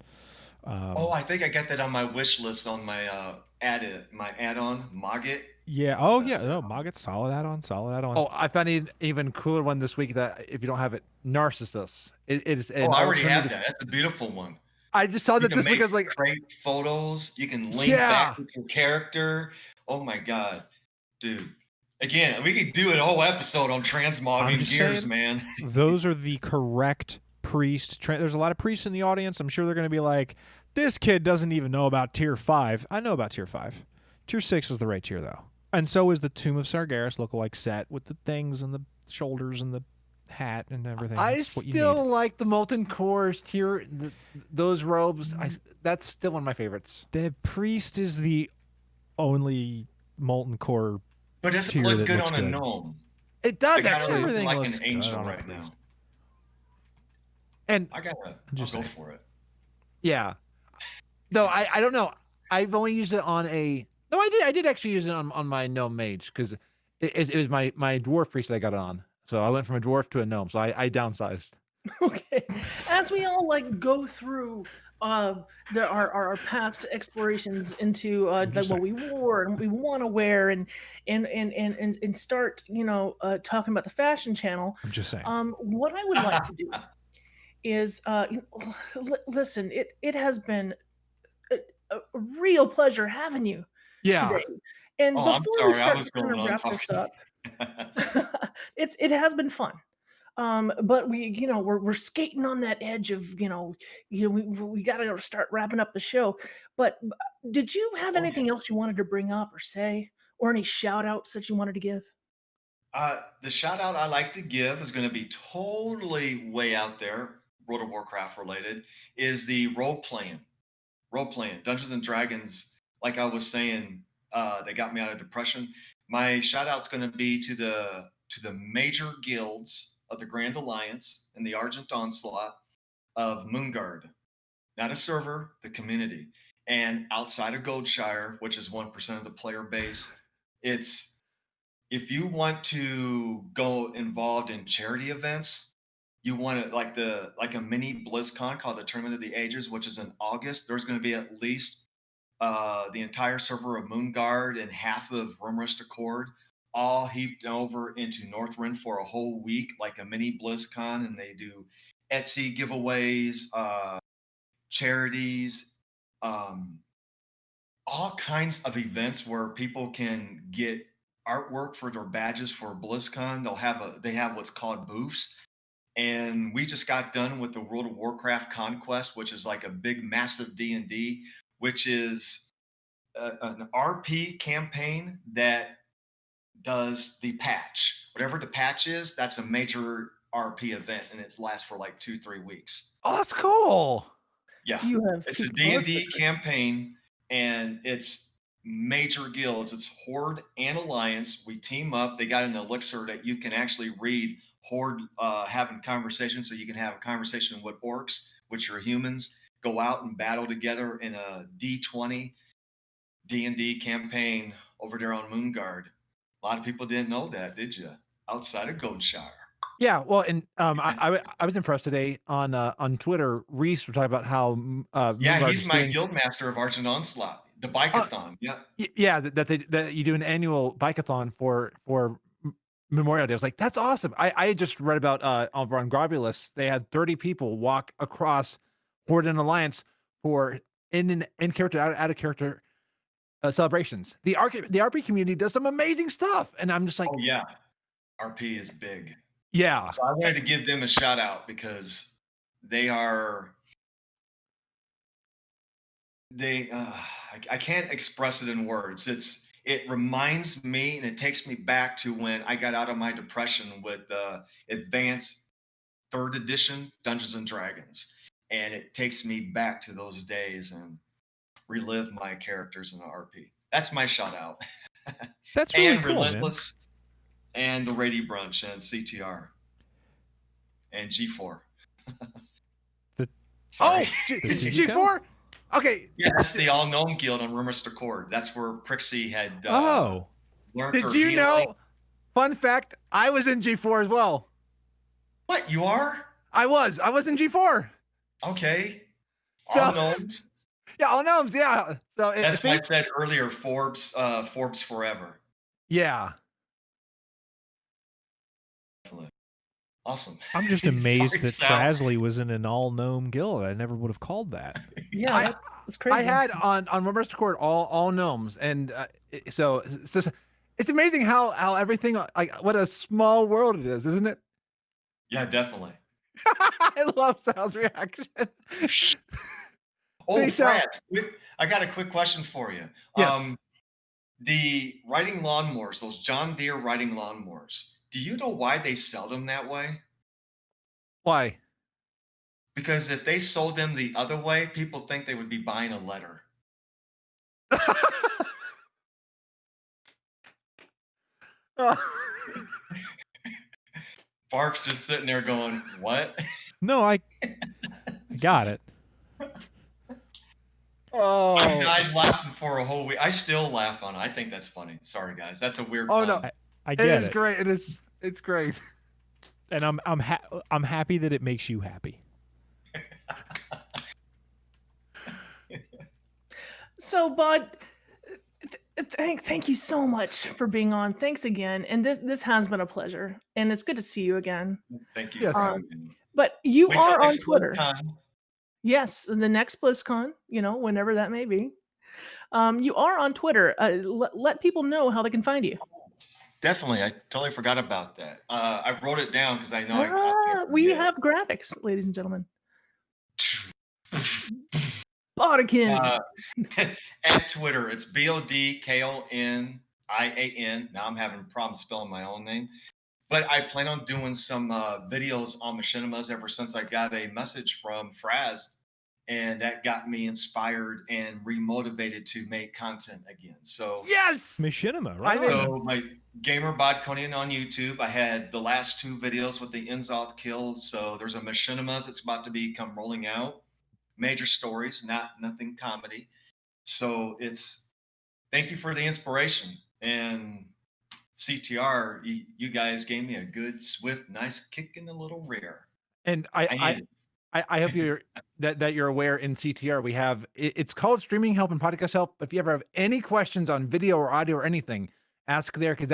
Oh, I think I got that on my wish list on my add-on, Mogget. Yeah. Oh, yeah. No, Mogget's solid add-on. Oh, I found an even cooler one this week that if you don't have it, Narcissus. It is. Oh, I already have that. That's a beautiful one. I just saw that this week. I was like, great photos. You can link back with your character. Oh my God, dude. Again, we could do a whole episode on transmogging gears, man. Those are the correct priest. There's a lot of priests in the audience. I'm sure they're going to be like, this kid doesn't even know about tier 5. I know about tier 5. Tier 6 is the right tier, though. And so is the Tomb of Sargeras lookalike set with the things and the shoulders and the hat and everything. I still like the Molten Cores tier, those robes. That's still one of my favorites. The priest is the only Molten Core. But does it look good on a gnome? It does actually. Everything like looks an angel good on right a priest. now. And I'll go for it. Yeah. No, I don't know. I've only used it on a. No, I did actually use it on my gnome mage, because it was my dwarf priest that I got it on. So I went from a dwarf to a gnome. So I downsized. Okay. As we all like go through our past explorations into what we wore and what we want to wear, and start talking about the fashion channel. I'm just saying. What I would like to do is listen. It has been a real pleasure having you today. And before we start to wrap this up, it has been fun. But we're skating on that edge of we got to start wrapping up the show. But did you have anything else you wanted to bring up or say, or any shout outs that you wanted to give? The shout out I like to give is going to be totally way out there, World of Warcraft related, is the role playing. Dungeons and Dragons, like I was saying, they got me out of depression. My shout out's going to be to the major guilds of the Grand Alliance and the Argent Onslaught of Moonguard. Not a server, the community. And outside of Goldshire, which is 1% of the player base, if you want to go involved in charity events, you want to like a mini BlizzCon called the Tournament of the Ages, which is in August. There's going to be at least the entire server of Moonguard and half of Rumrust Accord all heaped over into Northrend for a whole week, like a mini BlizzCon, and they do Etsy giveaways, charities, all kinds of events where people can get artwork for their badges for BlizzCon. They have what's called booths. And we just got done with the World of Warcraft Conquest, which is like a big, massive D&D, which is an RP campaign that does the patch. Whatever the patch is, that's a major RP event, and it lasts for like 2-3 weeks. Oh, that's cool. Yeah, You have it's a peaked D&D perfect. campaign, and it's major guilds. It's Horde and Alliance. We team up. They got an elixir that you can actually read Horde having conversations, so you can have a conversation with orcs, which are humans, go out and battle together in a D20 D&D campaign over there on Moonguard. A lot of people didn't know that, did you? Outside of Goldshire. Yeah, well, and I was impressed today on Twitter. Reese was talking about how Yeah, Moonguard he's is my doing. guild master of Argent Onslaught, the bikeathon. Yeah. Yeah, that you do an annual bikeathon for Memorial Day. I was like, that's awesome. I had just read about over on Grobulus, they had 30 people walk across Horde and Alliance for in character out of character celebrations. The RP community does some amazing stuff, and I'm just like, Oh yeah, RP is big. yeah. So I wanted to give them a shout out because they are I can't express it in words. It reminds me and it takes me back to when I got out of my depression with advanced 3rd edition Dungeons and Dragons, and it takes me back to those days and relive my characters in the RP. That's my shout out. That's really And cool, man. Relentless and the Rady Brunch and CTR and G4. The- Sorry. The TV G4. Okay. Yeah, that's the All Gnome Guild on Rumors to Cord. That's where Prixie had Oh, learned Did her you healing. know? Fun fact: I was in G4 as well. What, you are? I was in G4. Okay. So- All Gnomes. Yeah, all gnomes. Yeah. So That's why I said earlier, Forbes forever. Yeah. Definitely. Awesome. I'm just amazed Sorry, that Sal. Frasley was in an all gnome guild. I never would have called that. Yeah, that's crazy. I had on Rumors to Court all gnomes, and so it's amazing how everything, like, what a small world it is, isn't it? Yeah, definitely. I love Sal's reaction. Oh, Say, Sal. France, I got a quick question for you. Yes. The riding lawnmowers, those John Deere riding lawnmowers, do you know why they sell them that way? Why? Because if they sold them the other way, people think they would be buying a letter. Barb's just sitting there going, what? No, I got it. Oh. I died laughing for a whole week. I still laugh on it. I think that's funny. Sorry, guys. That's a weird Oh, pun. no. I It get is it. great. It's great. And I'm happy that it makes you happy. So, Bud, thank you so much for being on. Thanks again. And this has been a pleasure. And it's good to see you again. Thank you Yes. for having me. But you Wait till are on next Twitter. BlizzCon. Yes, the next BlizzCon, whenever that may be. You are on Twitter. Let people know how they can find you. Definitely. I totally forgot about that. I wrote it down because I know I We forget. have graphics, ladies and gentlemen. Bodkonian. At Twitter, it's BODKONIAN. Now I'm having problems spelling my own name. But I plan on doing some videos on machinimas ever since I got a message from Fraz. And that got me inspired and remotivated to make content again. So Yes. Machinima, right? so my gamer Bodkonian on YouTube. I had the last 2 videos with the Inzoth kills. So there's a machinimas that's about to become rolling out. Major stories, nothing comedy. So thank you for the inspiration. And CTR, you guys gave me a good, swift, nice kick in the little rear. And I I needed hope that you're aware in CTR we have it's called Streaming Help and Podcast Help. If you ever have any questions on video or audio or anything, ask there, because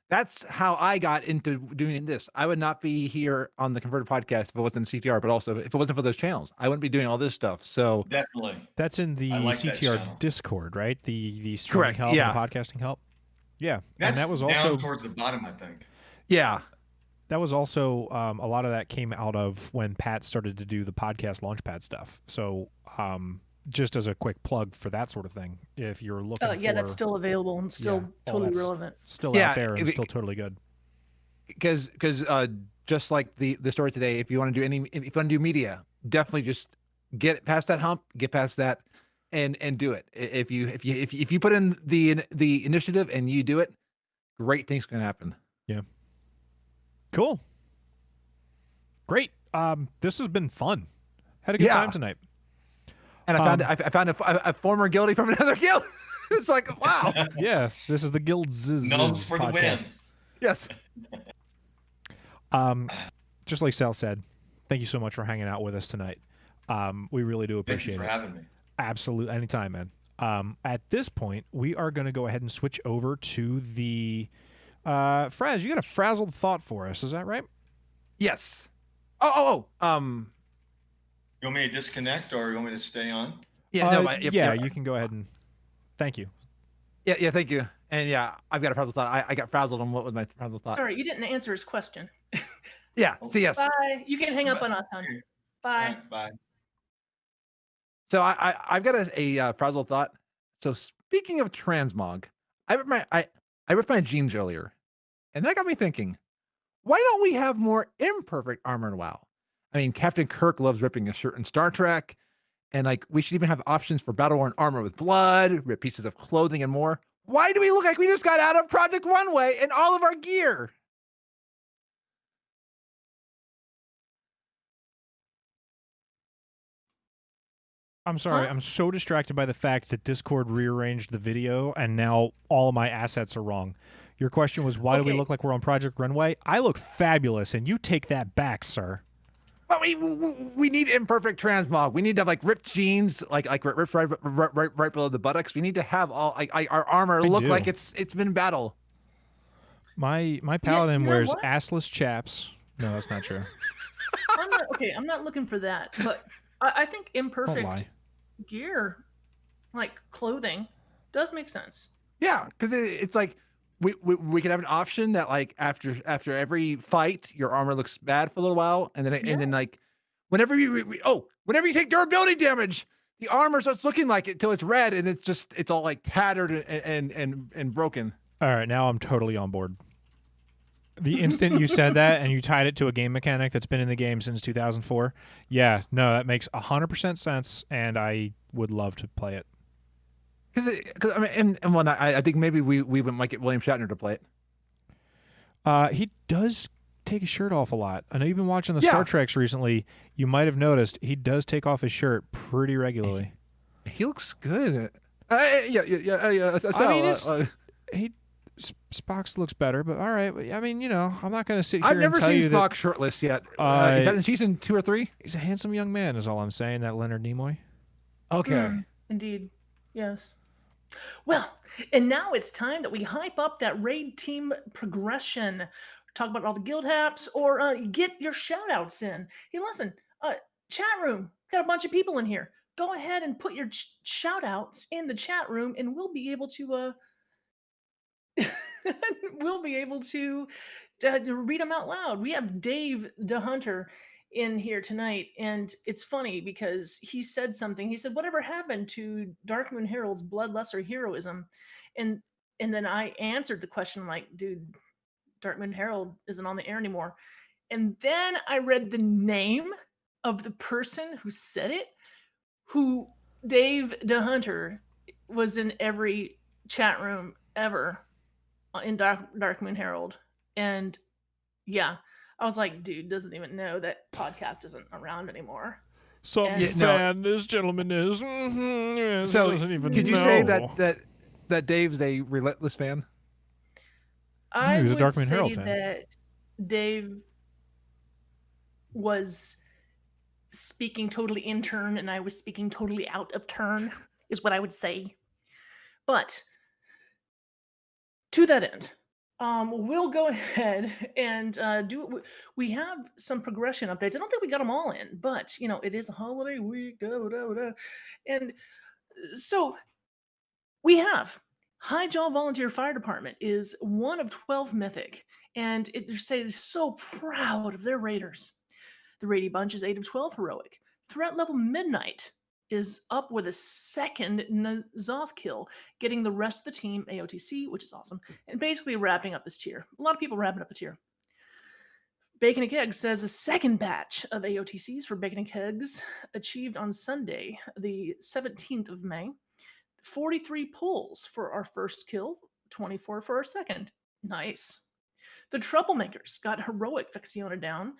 that's how I got into doing this. I would not be here on the Converted Podcast if it wasn't CTR, but also if it wasn't for those channels, I wouldn't be doing all this stuff. So Definitely. That's in the I like that CTR channel. Discord, right? The streaming Correct, help yeah. and podcasting help. Yeah, That's and that was down also towards the bottom, I think. Yeah. a lot of that came out of when Pat started to do the podcast Launchpad stuff. So just as a quick plug for that sort of thing, if you're looking Yeah, for that's still available and still all totally that's relevant. still Yeah, out there and if it- still totally good. Because just like the story today, if you want to do if you want to do media, definitely just get past that hump, get past that, and do it. If you put in the initiative and you do it, great things can happen. Cool. Great. This has been fun. Had a good time tonight. And I found a former guildie from another guild. It's like, wow. Yeah, this is the Guild's Nubs for the win. podcast. Yes. Just like Sal said, thank you so much for hanging out with us tonight. We really do Thank you appreciate for it. having me. Absolutely, anytime, man. At this point, we are going to go ahead and switch over to the Fraz. You got a frazzled thought for us, is that right? Yes. You want me to disconnect or you want me to stay on? Yeah. You can go ahead and thank you. Yeah. Thank you. And yeah, I've got a frazzled thought. I got frazzled on what was my frazzled thought. Sorry, you didn't answer his question. Yeah. So yes. Bye. You can hang up on us, hon. Bye. Bye. So I've got a frazzled thought. So speaking of transmog, I ripped my jeans earlier, and that got me thinking. Why don't we have more imperfect armor in WoW? I mean, Captain Kirk loves ripping a shirt in Star Trek, and like we should even have options for battle worn armor with blood, rip pieces of clothing, and more. Why do we look like we just got out of Project Runway and all of our gear? I'm sorry. Huh? I'm so distracted by the fact that Discord rearranged the video and now all of my assets are wrong. Your question was, why do we Okay. look like we're on Project Runway? I look fabulous, and you take that back, sir. But we need imperfect transmog. We need to have like ripped jeans, like ripped right below the buttocks. We need to have all our armor I look do. like it's been battle. My paladin you know wears what? assless chaps. No, that's not true. I'm not looking for that, but I think Don't imperfect lie. gear, like clothing, does make sense. Yeah, because it's like we could have an option that like after every fight your armor looks bad for a little while, and then like whenever whenever you take durability damage, the armor starts looking like it till it's red and it's all like tattered and broken. All right, now I'm totally on board. The instant you said that and you tied it to a game mechanic that's been in the game since 2004, yeah, no, that makes 100% sense, and I would love to play it. Because I mean, and one I think maybe we might get William Shatner to play it. He does take his shirt off a lot. I know you've been watching the Yeah. Star Treks recently. You might have noticed he does take off his shirt pretty regularly. He looks good. Yeah. I mean, Spock's looks better, but all right. I mean, I'm not going to sit here I've never and tell seen you Spock that shirtless yet. Is that in season 2 or 3? he's a handsome young man is all I'm saying, that Leonard Nimoy. Okay. Indeed. Yes. Well, and now it's time that we hype up that raid team progression. Talk about all the guild haps or get your shout outs in. Hey, listen, chat room, got a bunch of people in here. Go ahead and put your shout outs in the chat room and we'll be able to read them out loud. We have Dave the Hunter in here tonight, and it's funny because he said something. He said, "Whatever happened to Darkmoon Herald's bloodlusser heroism?" And then I answered the question like, "Dude, Darkmoon Herald isn't on the air anymore." And then I read the name of the person who said it, who Dave the Hunter was in every chat room ever in Darkmoon Herald. And yeah, I was like, dude doesn't even know that podcast isn't around anymore. Some Yeah, fan this gentleman is. Yes, So he doesn't even could you know. say that Dave's a relentless fan? I he was a would Darkmoon say Herald fan. that Dave was speaking totally in turn and I was speaking totally out of turn, is what I would say. But to that end, we'll go ahead and we have some progression updates. I don't think we got them all in, but it is a holiday week, and so we have High Jaw Volunteer Fire Department is one of 12 mythic, and they say they're so proud of their raiders. The Rady Bunch is 8 of 12 heroic. Threat level Midnight is up with a second N'Zoth kill, getting the rest of the team AOTC, which is awesome, and basically wrapping up this tier. A lot of people wrapping up the tier. Bacon and Kegs says a second batch of AOTCs for Bacon and Kegs achieved on Sunday, the 17th of May. 43 pulls for our first kill, 24 for our second. Nice. The Troublemakers got heroic Vexiona down,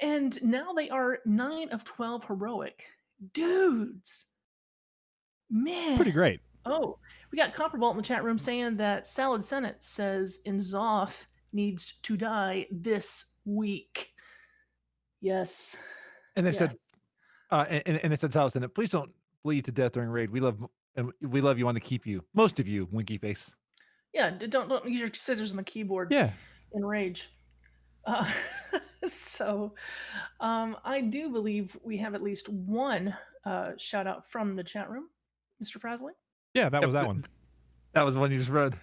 and now they are 9 of 12 heroic. Dudes. Man. Pretty great. Oh, we got Copperbolt in the chat room saying that Salad Senate says N'Zoth needs to die this week. Yes. And they yes. said, and it said, Salad Senate, please don't bleed to death during raid. We love you, want to keep you. Most of you, winky face. Yeah, don't use your scissors on the keyboard. Yeah. In rage. So, I do believe we have at least one shout out from the chat room, Mr. Frasley. Yeah, that was that one. That was the one you just read.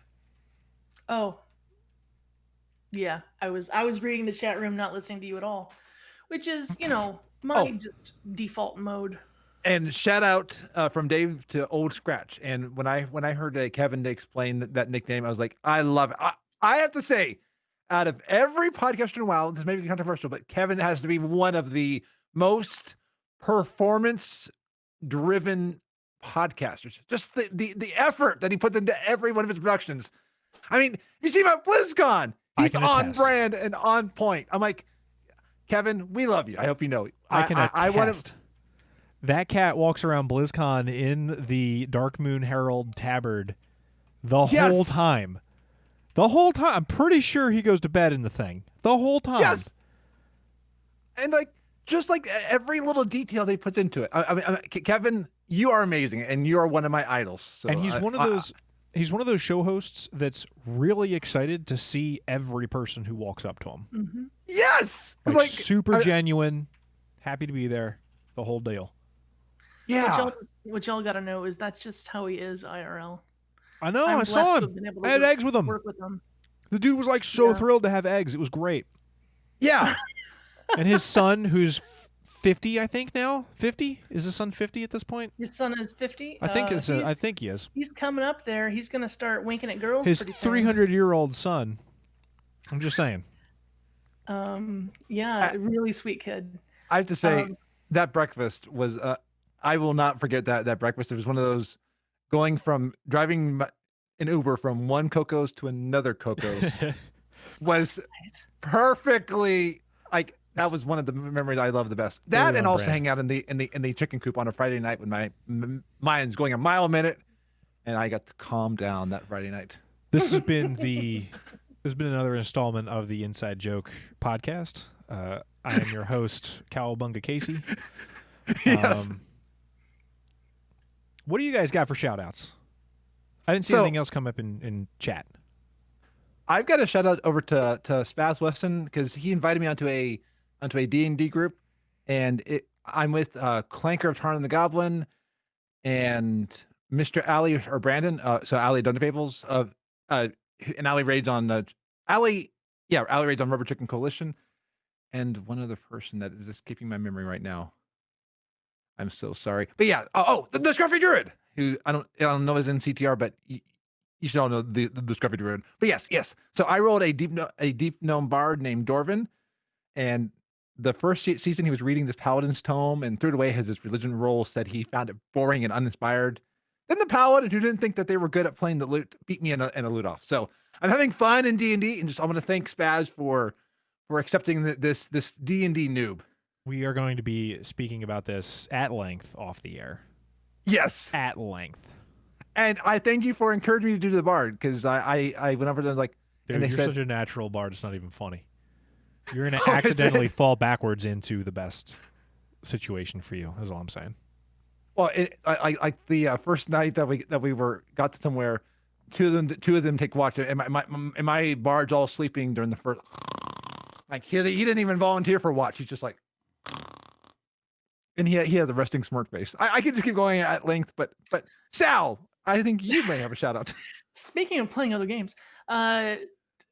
Oh, yeah, I was reading the chat room, not listening to you at all, which is my just default mode. And shout out from Dave to Old Scratch. And when I heard Kevin explain that nickname, I was like, I love it. I have to say, out of every podcaster in a while, this may be controversial, but Kevin has to be one of the most performance-driven podcasters. Just the effort that he puts into every one of his productions. I mean, you see him at BlizzCon, he's on brand and on point. I'm like, Kevin, we love you. I hope you know. I can attest. That cat walks around BlizzCon in the Dark Moon Herald tabard the whole time. The whole time. I'm pretty sure he goes to bed in the thing. The whole time. Yes. And just every little detail they put into it. I mean, Kevin, you are amazing, and you are one of my idols. So and he's one of those. He's one of those show hosts that's really excited to see every person who walks up to him. Mm-hmm. Yes. Super genuine, happy to be there, the whole deal. Yeah. What y'all got to know is that's just how he is IRL. I know. I saw him. I had eggs with him. Work with him. The dude was so thrilled to have eggs. It was great. Yeah. And his son, who's 50, I think now. 50? Is his son 50 at this point? His son is 50. I think he is. He's coming up there. He's gonna start winking at girls. His pretty soon. 300-year-old son. I'm just saying. Yeah, really sweet kid. I have to say that breakfast was. I will not forget that breakfast. It was one of those going from driving an Uber from one Coco's to another Coco's was perfectly that was one of the memories I love the best. That and also hang out in the chicken coop on a Friday night when my mind's going a mile a minute, and I got to calm down that Friday night. This has been another installment of the Inside Joke podcast. I am your host, Cowabunga Casey. Yes. What do you guys got for shout-outs? I didn't see anything else come up in chat. I've got a shout-out over to Spaz Weston because he invited me onto a D&D group, and I'm with Clanker of Tarn and the Goblin and Mr. Allie or Brandon. So Allie Dungeon Fables and Allie raids on Allie raids on Rubber Chicken Coalition, and one other person that is escaping my memory right now. I'm so sorry, but yeah. The Scruffy Druid, who I don't know is in CTR, but you should all know the Scruffy Druid. But yes. So I rolled a deep gnome bard named Dorvin, and the first season he was reading this Paladin's Tome and threw it away as his religion roll, said he found it boring and uninspired. Then the Paladin, who didn't think that they were good at playing the loot, beat me in a loot off. So I'm having fun in D&D, and I want to thank Spaz for accepting this D&D noob. We are going to be speaking about this at length off the air. Yes. At length. And I thank you for encouraging me to do the bard, because I went over there and was like, dude, and they you're said, such a natural bard, it's not even funny. You're going to accidentally fall backwards into the best situation for you, is all I'm saying. Well, I the first night that we got to somewhere, two of them take watch, and my bard's all sleeping during the first. Like he didn't even volunteer for watch. He's just like, and he has a resting smirk face. I could just keep going at length, but Sal, I think you may have a shout out. Speaking of playing other games, I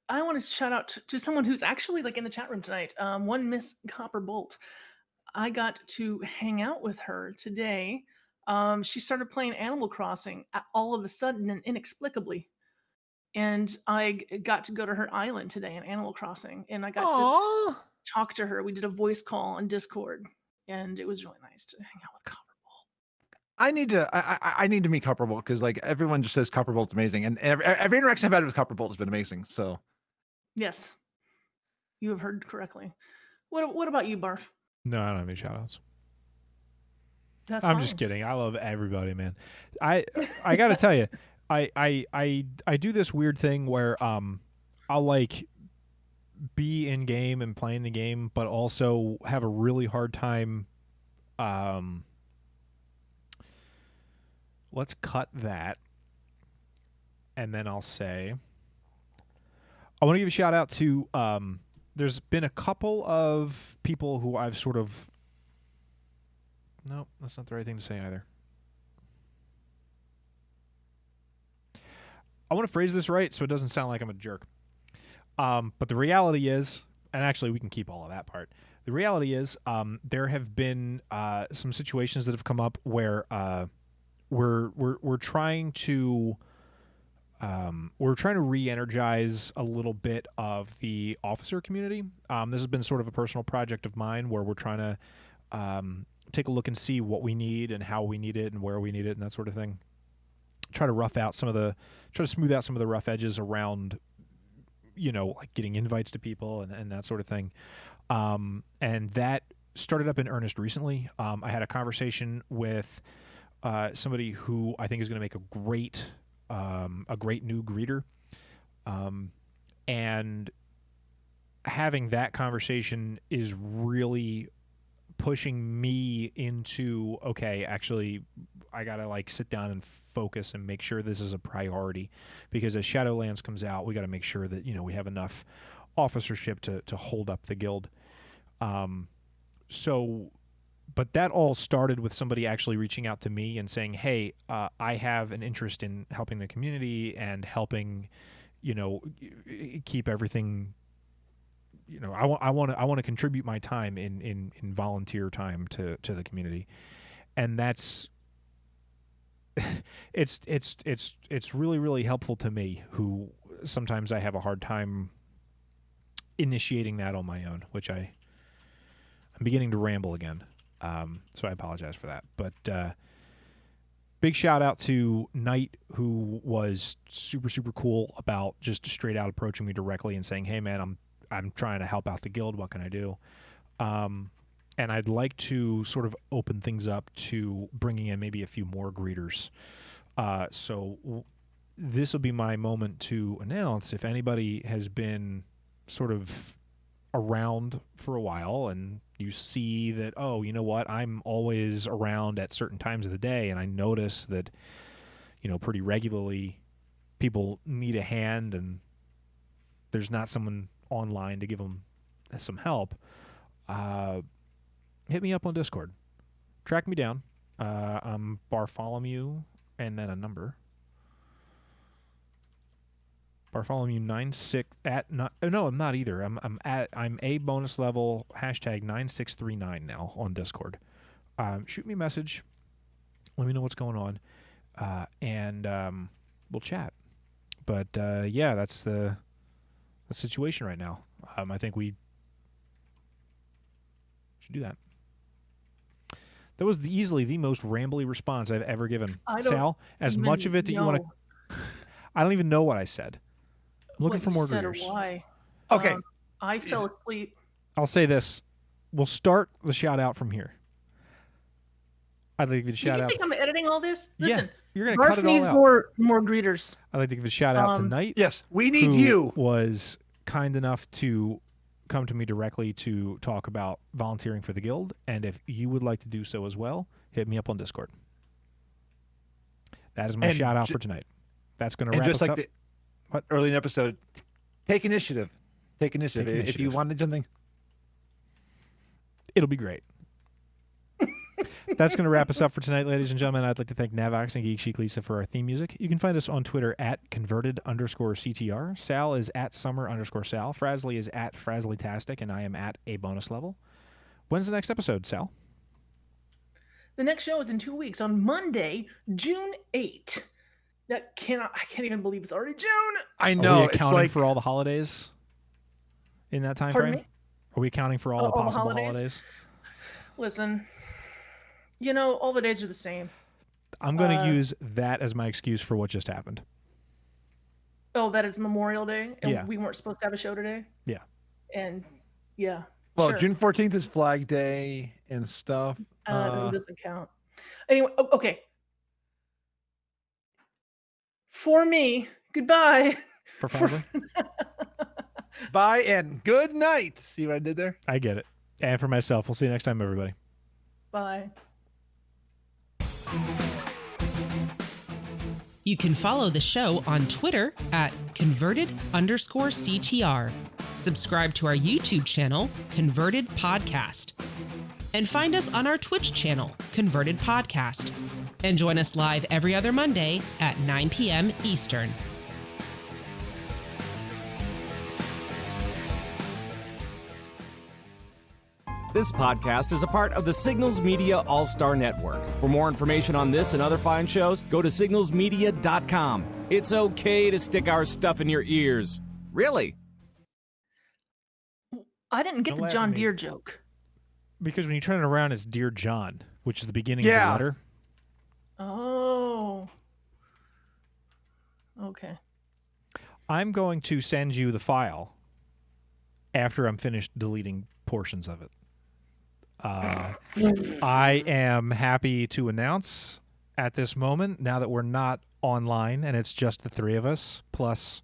want to shout out to someone who's actually like in the chat room tonight. One Miss Copperbolt. I got to hang out with her today. She started playing Animal Crossing all of a sudden and inexplicably. And I got to go to her island today in Animal Crossing, and I got to Aww. talk to her. We did a voice call on Discord, and it was really nice to hang out with Copperbolt. I need to meet Copperbolt because like everyone just says Copperbolt's amazing, and every interaction I've had with Copperbolt has been amazing. So Yes, you have heard correctly. What about you, Barf? No, I don't have any shout outs. That's I'm fine. just kidding. I love everybody, man. I gotta tell you, I do this weird thing where I'll like be in game and playing the game, but also have a really hard time. Let's cut that, and then I'll say I want to give a shout out to. There's been a couple of people who I've sort of. No, that's not the right thing to say either. I want to phrase this right so it doesn't sound like I'm a jerk. But the reality is, and actually we can keep all of that part. The reality is, there have been some situations that have come up where we're trying to re-energize a little bit of the officer community. This has been sort of a personal project of mine where we're trying to take a look and see what we need and how we need it and where we need it and that sort of thing. Try to smooth out some of the rough edges around, like getting invites to people and that sort of thing. And that started up in earnest recently. I had a conversation with somebody who I think is going to make a great new greeter. And having that conversation is really pushing me into, okay, actually I gotta like sit down and focus and make sure this is a priority, because as Shadowlands comes out, we got to make sure that we have enough officership to hold up the guild. But that all started with somebody actually reaching out to me and saying, hey, I have an interest in helping the community and helping keep everything. I want to contribute my time in volunteer time to the community, and that's it's really, really helpful to me, who sometimes I have a hard time initiating that on my own, which I'm beginning to ramble again, so I apologize for that. But big shout out to Knight, who was super, super cool about just straight out approaching me directly and saying, hey man, I'm trying to help out the guild. What can I do? And I'd like to sort of open things up to bringing in maybe a few more greeters. So this will be my moment to announce, if anybody has been sort of around for a while and you see that, oh, you know what, I'm always around at certain times of the day, and I notice that, pretty regularly people need a hand and there's not someone online to give them some help, hit me up on Discord. Track me down. I'm Barfolomew and then a number. Barfolomew 96 at not. Oh, no, I'm not either. I'm a bonus level #9639 now on Discord. Shoot me a message. Let me know what's going on, and we'll chat. But yeah, that's the situation right now. I think we should do that. That was easily the most rambly response I've ever given. Sal, as much of it that you want to... I don't even know what I said. I'm looking for more greeters. Why? Okay. I fell asleep. I'll say this. We'll start the shout out from here. I'd like to give a shout out. You think I'm editing all this? Listen, yeah, you're going to cut it all needs out. more greeters. I'd like to give a shout out to Knight. Yes, we need who you. Was kind enough to come to me directly to talk about volunteering for the guild, and if you would like to do so as well, hit me up on Discord. That is my shout out for tonight. That's going to wrap us up. What early in the episode, take initiative. Take initiative. If you wanted something, it'll be great. That's going to wrap us up for tonight, ladies and gentlemen. I'd like to thank Navox and Geek Chic Lisa for our theme music. You can find us on Twitter at converted_CTR. Sal is at summer_Sal. Frasley is at Frasleytastic, and I am at a bonus level. When's the next episode, Sal? The next show is in 2 weeks on Monday, June 8th. I can't even believe it's already June. I know. Are we It's accounting like for all the holidays in that time Pardon frame? me? Are we accounting for all the All the possible holidays? holidays? Listen, all the days are the same. I'm going to use that as my excuse for what just happened. Oh, that is Memorial Day, and Yeah. we weren't supposed to have a show today. Yeah. And yeah. well, sure. June 14th is Flag Day and stuff. It doesn't count. Anyway, okay. For me, goodbye. For Frasley? Bye and good night. See what I did there? I get it. And for myself, we'll see you next time, everybody. Bye. You can follow the show on Twitter at converted_CTR. Subscribe to our YouTube channel, Converted Podcast. And find us on our Twitch channel, Converted Podcast. And join us live every other Monday at 9 p.m. Eastern. This podcast is a part of the Signals Media All-Star Network. For more information on this and other fine shows, go to signalsmedia.com. It's okay to stick our stuff in your ears. Really? I didn't get Don't the laugh at John me. Deere joke. Because when you turn it around, it's Dear John, which is the beginning Yeah. of the letter. Oh. Okay. I'm going to send you the file after I'm finished deleting portions of it. I am happy to announce at this moment, now that we're not online and it's just the three of us, plus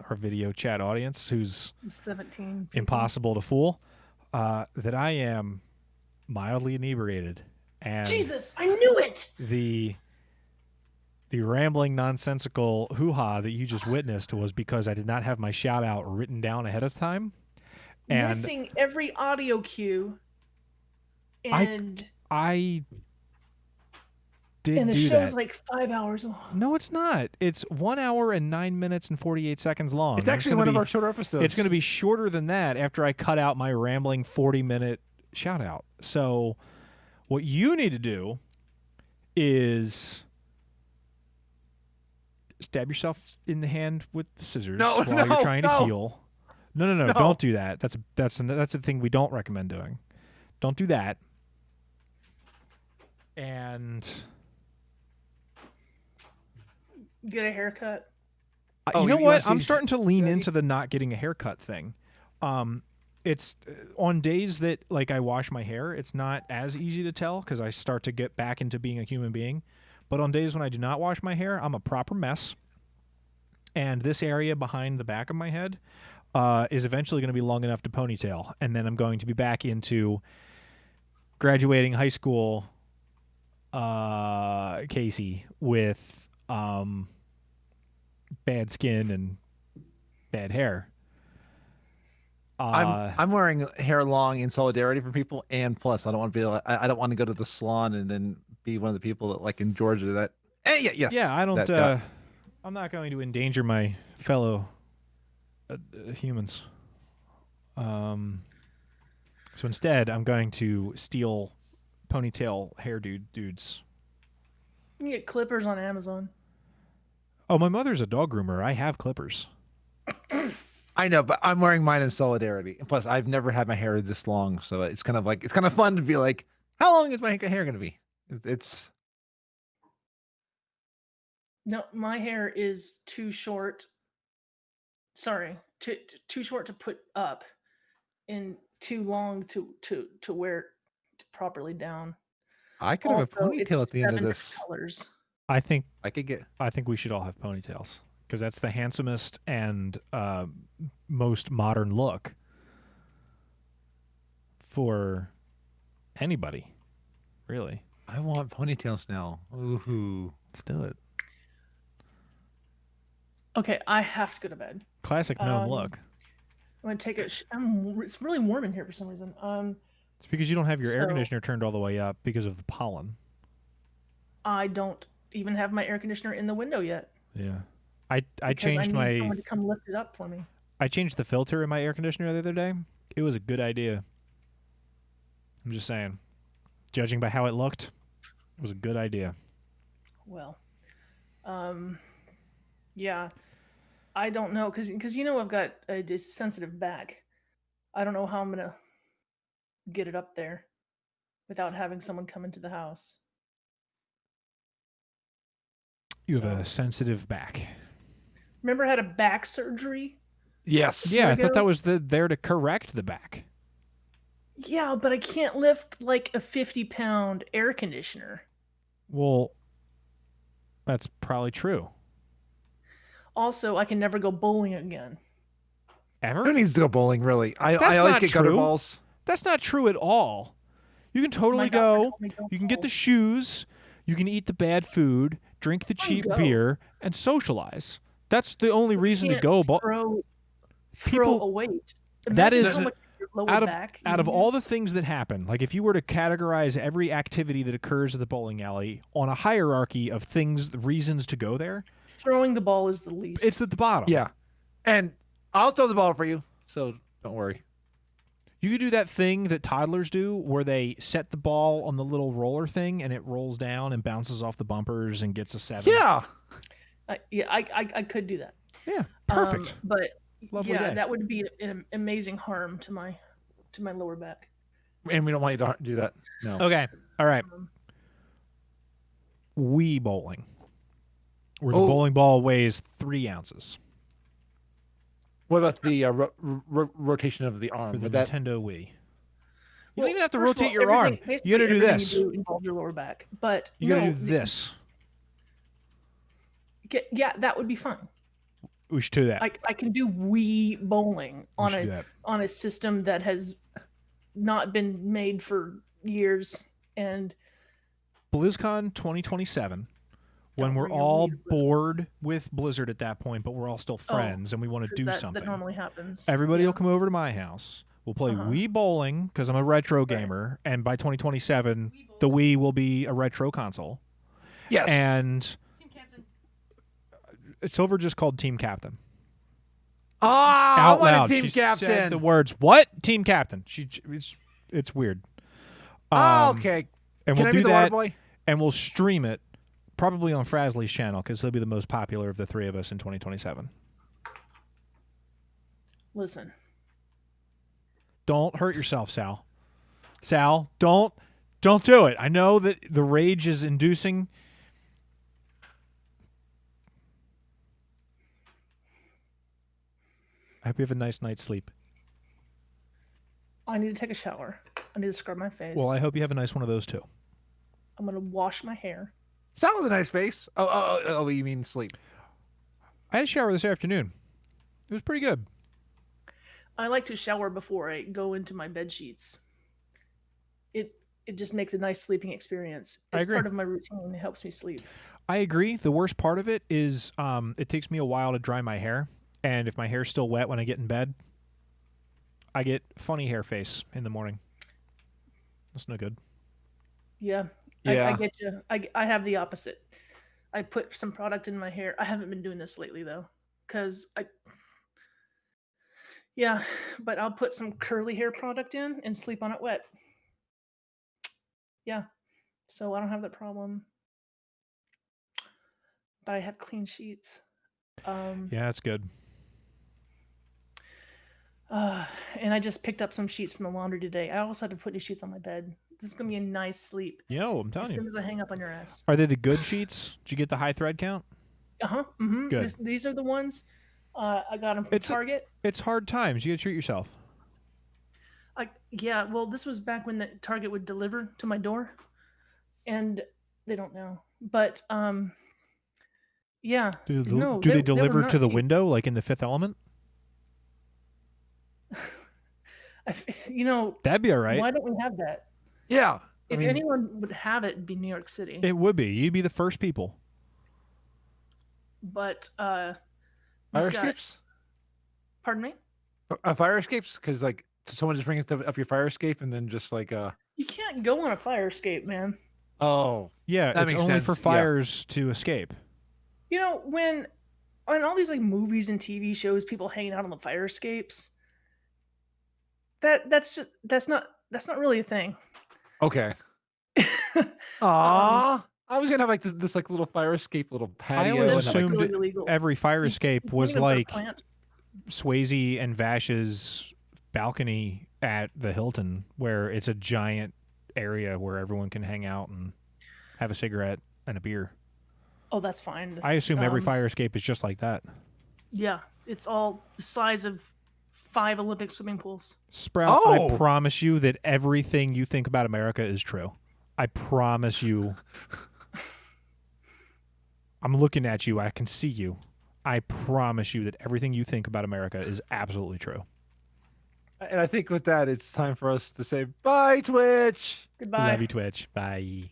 our video chat audience, who's 17. people. impossible to fool, that I am mildly inebriated. And Jesus, I knew it. the rambling, nonsensical hoo-ha that you just witnessed was because I did not have my shout-out written down ahead of time. And Missing every audio cue. And I did and the do show's that. like 5 hours long. No, it's not. It's 1 hour and 9 minutes and 48 seconds long. It's actually gonna one of be- our shorter episodes. It's going to be shorter than that after I cut out my rambling 40-minute shout out. So what you need to do is stab yourself in the hand with the scissors No, while you're no, trying to no. heal. No, don't do that. That's the thing we don't recommend doing. Don't do that. And Get a haircut. Oh, you know you wanna what? I'm see- starting to lean Ready? into the not getting a haircut thing. It's on days that like I wash my hair, it's not as easy to tell because I start to get back into being a human being. But on days when I do not wash my hair, I'm a proper mess. And this area behind the back of my head is eventually going to be long enough to ponytail, and then I'm going to be back into graduating high school, Casey, with bad skin and bad hair. I'm wearing hair long in solidarity for people, and plus I don't want to be I don't want to go to the salon and then be one of the people that like in Georgia that yes Yeah, I don't. that got- I'm not going to endanger my fellow humans. So instead, I'm going to steal ponytail hair dudes. You can get clippers on Amazon. Oh, my mother's a dog groomer. I have clippers. I know, but I'm wearing mine in solidarity. And plus, I've never had my hair this long, so it's kind of fun to be like, how long is my hair going to be? It's No, my hair is too short. Sorry, too short to put up, and too long to wear it properly down. I could have a Also, it's ponytail at the end of 7 this. colors. I think I could get. we should all have ponytails because that's the handsomest and most modern look for anybody, really. I want ponytails now. Ooh. Let's do it. Okay, I have to go to bed. Classic gnome Um, look. I'm gonna take a. It's really warm in here for some reason. It's because you don't have your air So- conditioner turned all the way up because of the pollen. I don't even have my air conditioner in the window yet. Yeah. I because changed I need my someone to come lift it up for me. I changed the filter in my air conditioner the other day. It was a good idea. I'm just saying. Judging by how it looked, it was a good idea. Well, yeah, I don't know because I've got a sensitive back. I don't know how I'm gonna get it up there without having someone come into the house. You have So- a sensitive back. Remember, I had a back surgery. Yes. Yeah, I There you thought that go. was there to correct the back. Yeah, but I can't lift like a 50-pound air conditioner. Well, that's probably true. Also, I can never go bowling again. Who Ever? needs to go bowling, really? I That's always not get gutter true. balls. That's not true at all. You can totally My doctor go. told me don't You can get bowl. the shoes. You can eat the bad food, drink the Fine, cheap go. beer, and socialize. That's the only reason to Can't go. throw People- a weight. That Imagine is- how much your lower out of back out of all the use. things that happen, like if you were to categorize every activity that occurs at the bowling alley on a hierarchy of things, reasons to go there, Throwing the ball is the least. it's at the bottom. Yeah. And I'll throw the ball for you, so don't worry. You could do that thing that toddlers do where they set the ball on the little roller thing and it rolls down and bounces off the bumpers and gets a 7. Yeah. I could do that. Yeah. Perfect. But Lovely yeah, day. that would be an amazing harm to my lower back. And we don't want you to do that. No. Okay. All right. Um, Wii bowling. Where the Oh. bowling ball weighs 3 ounces What about the rotation of the arm? for the Would that Nintendo Wii. You well, don't even have to first of rotate all, your arm. everything- You got to do basically this. everything you do involves your lower back, but You got to no, do this. Yeah, that would be fine. We should do that. I can do Wii bowling We on should do a that. on a system that has not been made for years, and BlizzCon 2027, when Don't we're bring your all Wii to BlizzCon. bored with Blizzard at that point, but we're all still friends and we want to 'cause do that something. normally happens. Everybody Yeah. will come over to my house. We'll play Uh-huh. Wii bowling because I'm a retro gamer, and by 2027, the Wii will be a retro console. yes. And Team captain. Silver just called Team Captain Ah, out I want loud. a team She captain. said the words, "What? Team Captain?" It's weird. Oh, okay. And Can we'll I do be the water that, boy? and we'll stream it probably on Frasley's channel because he'll be the most popular of the three of us in 2027. Listen, Don't hurt yourself, Sal. Sal, don't do it. I know that the rage is inducing. I hope you have a nice night's sleep. I need to take a shower. I need to scrub my face. Well, I hope you have a nice one of those too. I'm gonna wash my hair. That was a nice face. Oh, you mean sleep? I had a shower this afternoon. It was pretty good. I like to shower before I go into my bed sheets. It just makes a nice sleeping experience. I It's agree. part of my routine. It helps me sleep. I agree. The worst part of it is it takes me a while to dry my hair, and if my hair's still wet when I get in bed, I get funny hair face in the morning. That's no good. Yeah. I get you. I have the opposite. I put some product in my hair. I haven't been doing this lately though, because yeah, but I'll put some curly hair product in and sleep on it wet. Yeah, so I don't have that problem. But I have clean sheets. Yeah, that's good. And I just picked up some sheets from the laundry today. I also had to put new sheets on my bed. This is gonna be a nice sleep Yo, I'm as telling soon you. as I hang up on your ass. Are they the good sheets? Did you get the high thread count? Mm-hmm. Good. These are the ones. I got them from It's a- Target. It's hard times. You got to treat yourself. Yeah, well, this was back when the Target would deliver to my door, and they don't now. But yeah. Do No, they they were deliver not to the cheap. window like in The Fifth Element? That'd be all right. Why don't we have that? Yeah. If anyone would have it, it'd be New York City. It would be. You'd be the first people. But fire we've got- escapes? Pardon me? Fire escapes? Because like So someone just brings up your fire escape and then just like You can't go on a fire escape, man. oh Yeah, that it's makes only sense. for Yeah. fires to escape. You know, when on all these like movies and TV shows, people hanging out on the fire escapes. That's not really a thing. Okay. Aw. I was gonna have like this like little fire escape, little patio. I always and, like, assumed really illegal. every fire You- escape you can't was even put a like plant. Swayze and Vash's balcony at the Hilton, where it's a giant area where everyone can hang out and have a cigarette and a beer. Oh, that's fine. I assume every fire escape is just like that. Yeah, it's all the size of 5 Olympic swimming pools. Sprout, Oh! I promise you that everything you think about America is true. I promise you. I'm looking at you. I can see you. I promise you that everything you think about America is absolutely true. And I think with that, it's time for us to say bye, Twitch. Goodbye. Love you, Twitch. Bye.